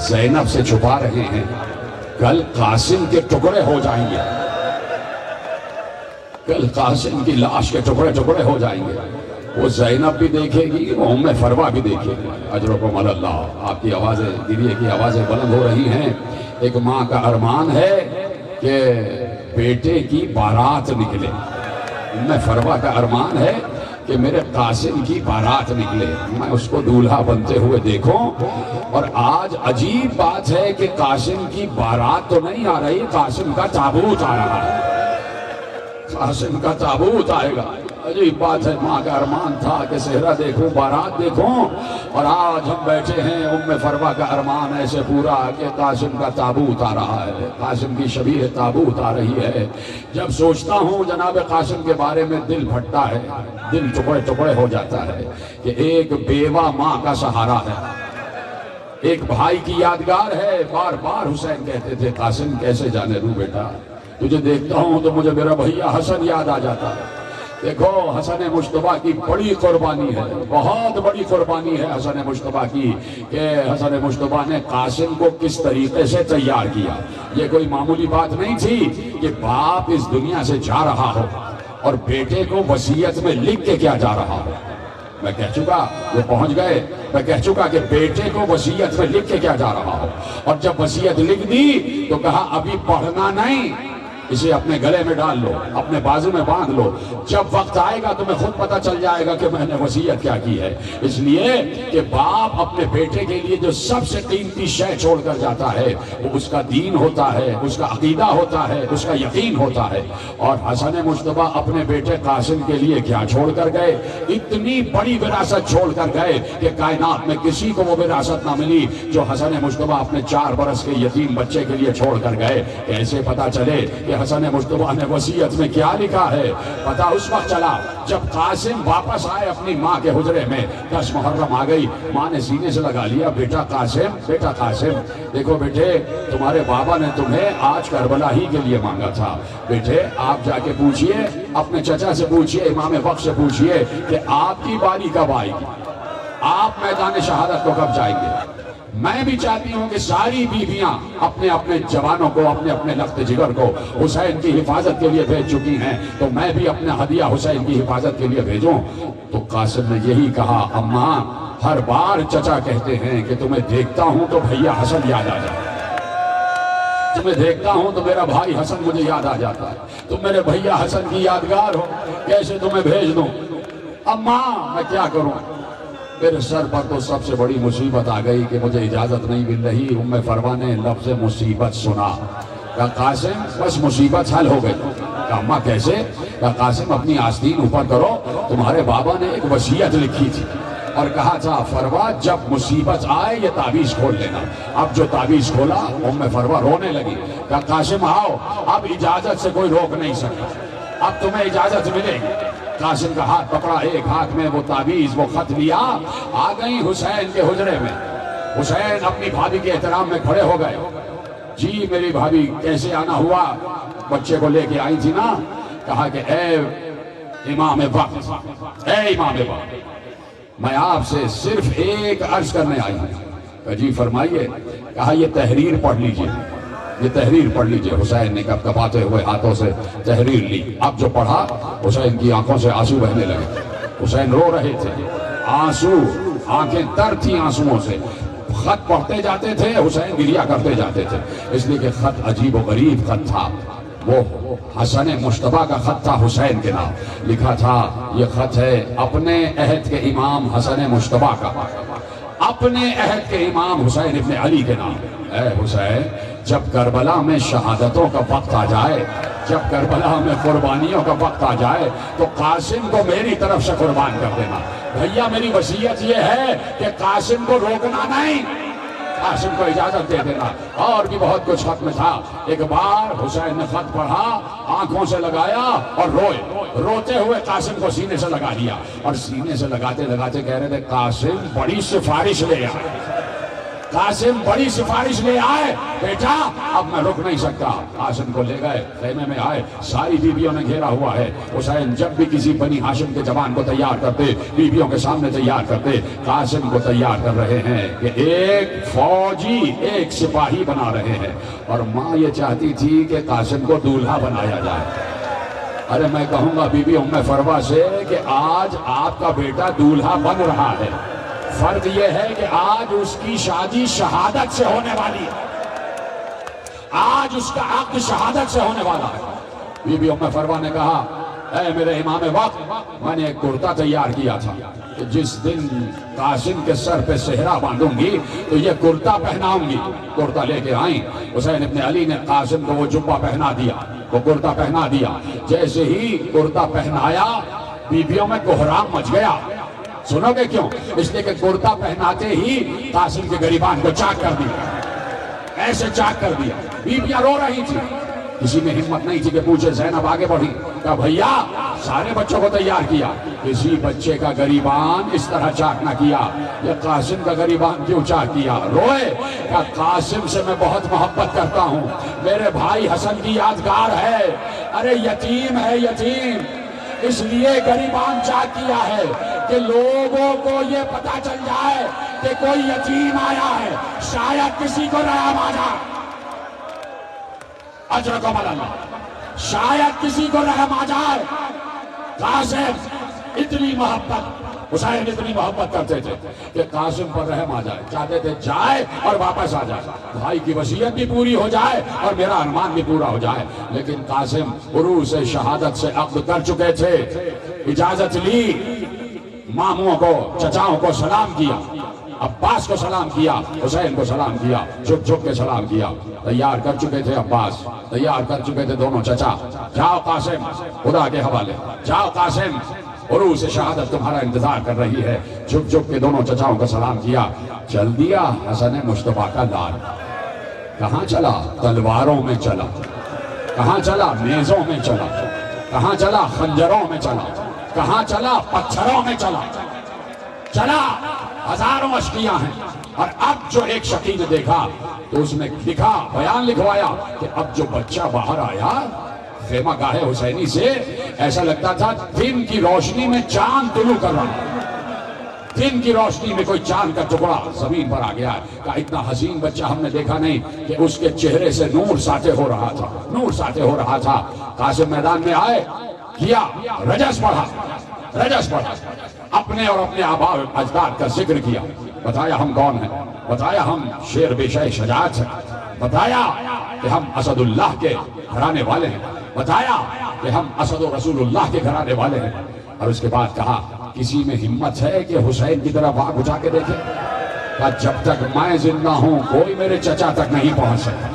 زینب سے چھپا رہے ہیں، کل قاسم کے ٹکڑے ہو جائیں گے، کل قاسم کی لاش کے ٹکڑے ٹکڑے ہو جائیں گے، وہ زینب بھی دیکھے گی، وہ ام فروا بھی دیکھے گی۔ اجرکم اللہ، آپ کی آوازیں، گریے کی آوازیں بلند ہو رہی ہیں۔ ایک ماں کا ارمان ہے کہ بیٹے کی بارات نکلے، ام فروا کا ارمان ہے کہ میرے قاسم کی بارات نکلے، میں اس کو دولہا بنتے ہوئے دیکھوں۔ اور آج عجیب بات ہے کہ قاسم کی بارات تو نہیں آ رہی، قاسم کا تابوت آ رہا ہے، قاسم کا تابوت آئے گا۔ عجیب بات ہے، ماں کا ارمان تھا کہ صحرا دیکھوں، بارات دیکھوں، اور آج ہم بیٹھے ہیں، ام فروا کا ارمان ایسے پورا کہ قاسم کا تابوت آ رہا ہے، قاسم کی شبیہ تابوت آ رہی ہے۔ جب سوچتا ہوں جناب قاسم کے بارے میں دل پھٹتا ہے، دل ٹکڑے ٹکڑے ہو جاتا ہے کہ ایک بیوہ ماں کا سہارا ہے، ایک بھائی کی یادگار ہے۔ بار بار حسین کہتے تھے قاسم کیسے جانے دوں بیٹا، تجھے دیکھتا ہوں تو مجھے میرا بھیا حسن یاد آ جاتا ہے۔ دیکھو حسن مجتبیٰ کی بڑی قربانی ہے، بہت بڑی قربانی ہے حسن مجتبیٰ کی، کہ حسن مجتبیٰ نے قاسم کو کس طریقے سے تیار کیا۔ یہ کوئی معمولی بات نہیں تھی کہ باپ اس دنیا سے جا رہا ہو اور بیٹے کو وصیت میں لکھ کے کیا جا رہا ہو۔ میں کہہ چکا، وہ پہنچ گئے، میں کہہ چکا کہ بیٹے کو وصیت میں لکھ کے کیا جا رہا ہو، اور جب وصیت لکھ دی تو کہا ابھی پڑھنا نہیں، اسے اپنے گلے میں ڈال لو، اپنے بازو میں باندھ لو، جب وقت آئے گا تمہیں خود پتہ چل جائے گا کہ میں نے وصیت کیا کی ہے۔ اس لیے کہ باپ اپنے بیٹے کے لیے جو سب سے قیمتی شے چھوڑ کر جاتا ہے وہ اس کا دین ہوتا ہے، اس کا عقیدہ ہوتا ہے، اس کا یقین ہوتا ہے۔ اور حسن مجتبیٰ اپنے بیٹے قاسم کے لیے کیا چھوڑ کر گئے؟ اتنی بڑی وراثت چھوڑ کر گئے کہ کائنات میں کسی کو وہ وراثت نہ ملی جو حسن مجتبیٰ اپنے 4 برس کے یتیم بچے کے لیے چھوڑ کر گئے۔ کیسے پتہ چلے کہ حسن مجتبیٰ نے وصیت میں کیا لکھا ہے؟ پتہ اس وقت چلا جب قاسم واپس آئے اپنی ماں کے حجرے میں، 10 محرم آ گئی، ماں نے سینے سے لگا لیا، بیٹا قاسم، بیٹا قاسم، دیکھو بیٹے تمہارے بابا نے تمہیں آج کربلا ہی کے لیے مانگا تھا، بیٹے آپ جا کے پوچھئے، اپنے چچا سے پوچھئے، امام وقت سے پوچھئے کہ آپ کی باری کب آئے گی، آپ میدان شہادت کو کب جائیں گے۔ میں بھی چاہتی ہوں کہ ساری بیویاں اپنے اپنے جوانوں کو، اپنے اپنے لخت جگر کو حسین کی حفاظت کے لیے بھیج چکی ہیں، تو میں بھی اپنا ہدیہ حسین کی حفاظت کے لیے بھیجوں۔ تو قاسم نے یہی کہا، اماں ہر بار چچا کہتے ہیں کہ تمہیں دیکھتا ہوں تو بھیا حسن یاد آ جاتا ہے، تمہیں دیکھتا ہوں تو میرا بھائی حسن مجھے یاد آ جاتا ہے، تم میرے بھیا حسن کی یادگار ہو، کیسے تمہیں بھیج دوں؟ اماں میں کیا کروں؟ میرے سر پر تو سب سے بڑی مصیبت آ گئی کہ مجھے اجازت نہیں مل رہی۔ ام فروا نے لفظ مصیبت سنا، کہا قاسم بس مصیبت حل ہو گئی۔ کہا اماں کیسے؟ کہا قاسم اپنی آستین اوپر کرو، تمہارے بابا نے ایک وصیت لکھی تھی اور کہا تھا فروا جب مصیبت آئے یہ تعویذ کھول لینا۔ اب جو تعویذ کھولا ام فروا رونے لگی، کہا قاسم آؤ، اب اجازت سے کوئی روک نہیں سکتا، اب تمہیں اجازت ملے گی۔ قاسم کا ہاتھ پکڑا، ایک ہاتھ میں وہ تعویذ وہ خط لیا، آ گئی حسین کے حجرے میں۔ حسین اپنی بھابھی کے احترام میں کھڑے ہو گئے۔ جی میری بھابھی کیسے آنا ہوا؟ بچے کو لے کے آئی تھی نا۔ کہا کہ اے امام وقت، اے امام وقت، میں آپ سے صرف ایک عرض کرنے آئی ہوں۔ کہا جی فرمائیے۔ کہا یہ تحریر پڑھ لیجئے، یہ تحریر پڑھ لیجئے۔ حسین نے کپ کپاتے ہوئے ہاتھوں سے تحریر لی، اب جو پڑھا حسین کی آنکھوں سے آنسو بہنے لگے۔ حسین رو رہے تھے، آنسو، آنکھیں تر تھی آنسوؤں سے۔ خط پڑھتے جاتے تھے، حسین گریا کرتے جاتے تھے، اس لیے کہ خط عجیب و غریب خط تھا۔ وہ حسن مشتبہ کا خط تھا، حسین کے نام لکھا تھا۔ یہ خط ہے اپنے عہد کے امام حسن مشتبہ کا، اپنے عہد کے امام حسین ابن علی کے نام۔ اے حسین جب کربلا میں شہادتوں کا وقت آ جائے، جب کربلا میں قربانیوں کا وقت آ جائے تو قاسم کو میری طرف سے قربان کر دینا۔ بھیا میری وصیت یہ ہے کہ قاسم کو روکنا نہیں، قاسم کو اجازت دے دینا۔ اور بھی بہت کچھ خط میں تھا۔ ایک بار حسین نے خط پڑھا، آنکھوں سے لگایا اور روئے، روتے ہوئے قاسم کو سینے سے لگا لیا، اور سینے سے لگاتے لگاتے کہہ رہے تھے قاسم بڑی سفارش لے آئے، قاسم بڑی سفارش لے آئے بیٹا، اب میں رک نہیں سکتا۔ قاسم کو لے گئے، خیمے میں آئے، ساری بیویوں نے گھیرا ہوا ہے۔ حسین جب بھی کسی بنی ہاشم کے جوان کو تیار کرتے، بیویوں کے سامنے تیار کرتے، قاسم کو تیار کر رہے ہیں کہ ایک فوجی ایک سپاہی بنا رہے ہیں، اور ماں یہ چاہتی تھی کہ قاسم کو دولہا بنایا جائے۔ ارے میں کہوں گا بی بی ام فروا سے کہ آج آپ کا بیٹا دولہا بن رہا ہے، فرق یہ ہے کہ آج اس کی شادی شہادت سے ہونے والی ہے، آج اس کا عقد شہادت سے ہونے والا ہے۔ بی بی ام فروا نے کہا اے میرے امام وقت، میں نے ایک کرتا تیار کیا تھا کہ جس دن قاسم کے سر پہ صحرا باندھوں گی تو یہ کرتا پہناؤں گی۔ کرتا لے کے آئیں، حسین ابن علی نے قاسم کو وہ جبہ پہنا دیا، وہ کرتا پہنا دیا۔ جیسے ہی کرتا پہنایا بیویوں میں کوہرام مچ گیا۔ سنو گے کیوں؟ اس لیے کہ کرتا پہناتے ہی قاسم کے گریبان کو چاک کر دیا، ایسے چاک کر دیا۔ بیویاں رو رہی تھی، کسی میں ہمت نہیں تھی کہ پوچھے۔ زینب آگے بڑھی، کہا بھیا سارے بچوں کو تیار کیا، کسی بچے کا گریبان اس طرح چاک نہ کیا، یہ قاسم کا گریبان کیوں چاک کیا؟ روئے، کہا قاسم سے میں بہت محبت کرتا ہوں، میرے بھائی حسن کی یادگار ہے، ارے یتیم ہے یتیم، اس لیے گریبان چاک کیا ہے کہ لوگوں کو یہ پتا چل جائے کہ کوئی یتیم آیا ہے، شاید کسی کو رحم آ جائے۔ اجرکم اللہ، شاید کسی کو رحم آ جائے۔ قاسم اتنی محبت، حسین اتنی محبت کرتے تھے کہ قاسم پر رحم آ جائے، چاہتے تھے جائے اور واپس آ جائے، بھائی کی وصیت بھی پوری ہو جائے اور میرا ارمان بھی پورا ہو جائے۔ لیکن قاسم عروج سے شہادت سے عقد کر چکے تھے، اجازت لی، ماموں کو چچاؤں کو سلام کیا، عباس کو سلام کیا، حسین کو سلام کیا، جھک جھک کے سلام کیا۔ تیار کر چکے تھے عباس، تیار کر چکے تھے دونوں چچا۔ جاؤ قاسم، خدا کے حوالے، جاؤ قاسم، عروج سے شہادت تمہارا انتظار کر رہی ہے۔ جھک جھک کے دونوں چچاؤں کو سلام کیا، چل دیا حسن مشتبہ کا لال۔ کہاں چلا؟ تلواروں میں چلا۔ کہاں چلا؟ نیزوں میں چلا۔ کہاں چلا؟ خنجروں میں چلا۔ کہاں چلا؟ پتھروں میں چلا۔ چلا، ہزاروں اشکیاں ہیں، اور اب جو ایک شقی نے دیکھا تو اس نے لکھا، بیان لکھوایا کہ اب جو بچہ باہر آیا خیمہ گاہ حسینی سے، ایسا لگتا تھا دن کی روشنی میں چاند طلوع کر رہا، دن کی روشنی میں کوئی چاند کا ٹکڑا زمین پر آ گیا ہے. کہا اتنا حسین بچہ ہم نے دیکھا نہیں کہ اس کے چہرے سے نور ساطع ہو رہا تھا, نور ساطع ہو رہا تھا. قاسم میدان میں آئے, کیا رجز پڑھا, رجز پڑھا, اپنے اور اپنے آباء اجداد کا ذکر کیا, بتایا ہم کون ہیں, بتایا ہم شیر بیشہ شجاعت ہیں, بتایا کہ ہم اسد اللہ کے گھرانے والے ہیں, بتایا کہ ہم اسد و رسول اللہ کے گھرانے والے ہیں. اور اس کے بعد کہا کسی میں ہمت ہے کہ حسین کی طرف آنکھ اٹھا کے دیکھے؟ کہا جب تک میں زندہ ہوں کوئی میرے چچا تک نہیں پہنچ سکتا,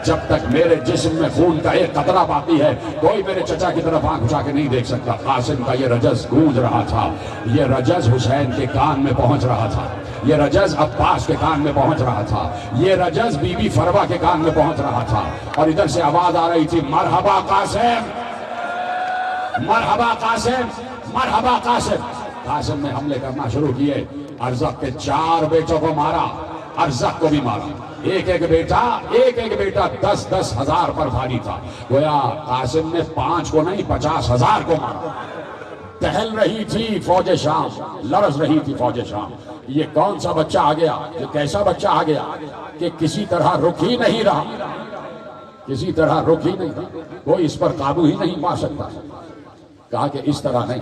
جب تک میرے جسم میں خون کا ایک قطرہ باقی ہے کوئی میرے چچا کی طرف آنکھ اٹھا کے نہیں دیکھ سکتا. قاسم کا یہ رجز گونج رہا تھا, یہ رجز حسین کے کان میں پہنچ رہا تھا, یہ رجز عباس کے کان میں پہنچ رہا تھا, یہ رجز بی بی فروا کے کان میں پہنچ رہا تھا. اور ادھر سے آواز آ رہی تھی, مرحبا قاسم, مرحبا قاسم, مرحبا قاسم. قاسم نے حملے کرنا شروع کیے, ارزق کے 4 بیٹوں کو مارا, ارزق کو بھی مارا. ایک ایک بیٹا 10-10 ہزار پر بھاری تھا. گویا قاسم نے 5 کو نہیں 50,000 کو مارا. ٹہل رہی تھی فوج شام, لرز رہی تھی فوج شام. یہ کون سا بچہ آ گیا, یہ کیسا بچہ آ گیا کہ کسی طرح رک ہی نہیں رہا, کسی طرح رک ہی نہیں رہا, کوئی اس پر قابو ہی نہیں پا سکتا. کہا کہ اس طرح نہیں,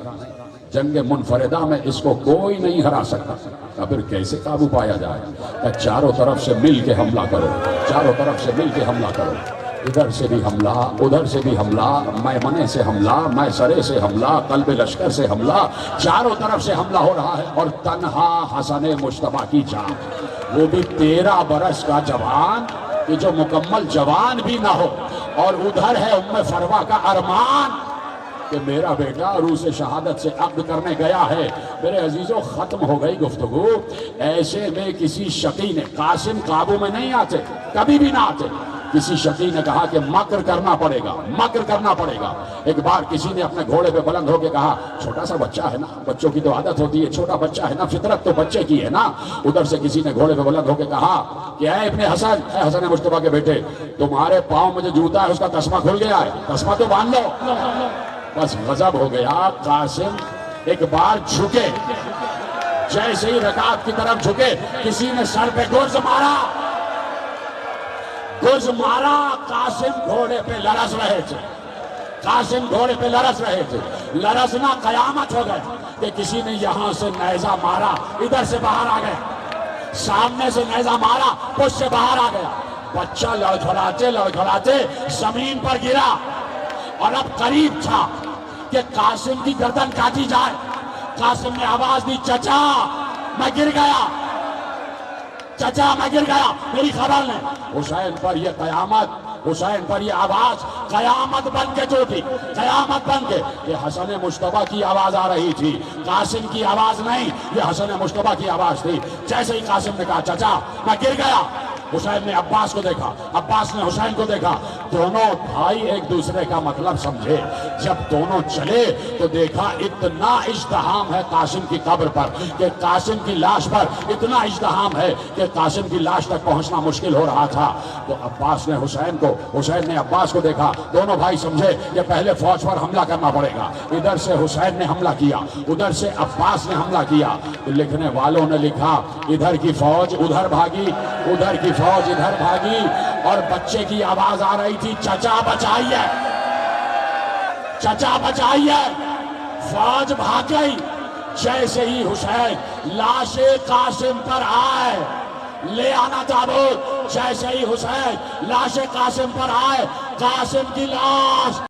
جنگ منفردہ میں اس کو کوئی نہیں ہرا سکتا. پھر کیسے قابو پایا جائے؟ کہ چاروں طرف سے مل کے حملہ کرو, چاروں طرف سے مل کے حملہ کرو. ادھر سے بھی حملہ, ادھر سے بھی حملہ, میمنے سے حملہ, میسرے سے حملہ, قلب لشکر سے حملہ, چاروں طرف سے حملہ ہو رہا ہے. اور تنہا حسن مصطفیٰ کی جان, وہ بھی 13 برس کا جوان کہ جو مکمل جوان بھی نہ ہو. اور ادھر ہے ام فروا کا ارمان کہ میرا بیٹا روح سے شہادت سے عقد کرنے گیا ہے. میرے عزیزوں ختم ہو گئی گفتگو. ایسے میں کسی شقی نے, قاسم قابو میں نہیں آتے, کبھی بھی نہ آتے, کسی شقی نے کہا کہ مکر کرنا پڑے گا, مکر کرنا پڑے گا. ایک بار کسی نے اپنے گھوڑے پہ بلند ہو کے کہا, چھوٹا سا بچہ ہے نا, بچوں کی تو عادت ہوتی ہے, چھوٹا بچہ ہے نا, فطرت تو بچے کی ہے نا. ادھر سے کسی نے گھوڑے پہ بلند ہو کے کہا کہ اے ابن حسن, اے حسن مصطفیٰ کے بیٹے, تمہارے پاؤں میں جو جوتا ہے اس کا تسمہ کھل گیا ہے, تسمہ تو باندھ لو. بس غضب ہو گیا. قاسم ایک بار جھکے, جیسے ہی رکعت کی طرف جھکے کسی نے سر پہ گرز مارا, گرز مارا. قاسم گھوڑے پہ لرز رہے تھے, قاسم گھوڑے پہ لرز رہے تھے. لرزنا قیامت ہو گئے کہ کسی نے یہاں سے نیزہ مارا, ادھر سے باہر آ گئے, سامنے سے نیزہ مارا, پشت سے باہر آ گیا. بچہ لڑکھڑاتے لڑکھڑاتے زمین پر گرا. اور اب قریب تھا کہ قاسم کی گردن کاٹی جائے. قاسم نے آواز دی, چچا میں گر گیا, چچا میں گر گیا, میری خبر نہیں. حسین پر یہ قیامت, حسین پر یہ آواز قیامت بن کے چوٹی, قیامت بن کے. یہ حسن مصطفیٰ کی آواز آ رہی تھی, قاسم کی آواز نہیں, یہ حسن مصطفیٰ کی آواز تھی. جیسے ہی قاسم نے کہا چچا میں گر گیا, حسین نے عباس کو دیکھا, عباس نے حسین کو دیکھا. دونوں بھائی ایک دوسرے کا مطلب سمجھے. جب دونوں چلے تو دیکھا اتنا ازدحام ہے قاسم کی قبر پر کہ قاسم کی لاش پر اتنا ازدحام ہے کہ قاسم کی لاش تک پہنچنا مشکل ہو رہا تھا. تو عباس نے حسین کو, حسین نے عباس کو دیکھا. دونوں بھائی سمجھے کہ پہلے فوج پر حملہ کرنا پڑے گا. ادھر سے حسین نے حملہ کیا, ادھر سے عباس نے حملہ کیا. لکھنے والوں نے لکھا ادھر کی فوج ادھر بھاگی, ادھر کی فوج ادھر بھاگی. اور بچے کی آواز آ رہی تھی, چچا بچائیے, چچا بچائیے. فوج بھاگ گئی. جیسے ہی حسین لاش قاسم پر آئے, لے آنا تابوت, جیسے ہی حسین لاش قاسم پر آئے, قاسم کی لاش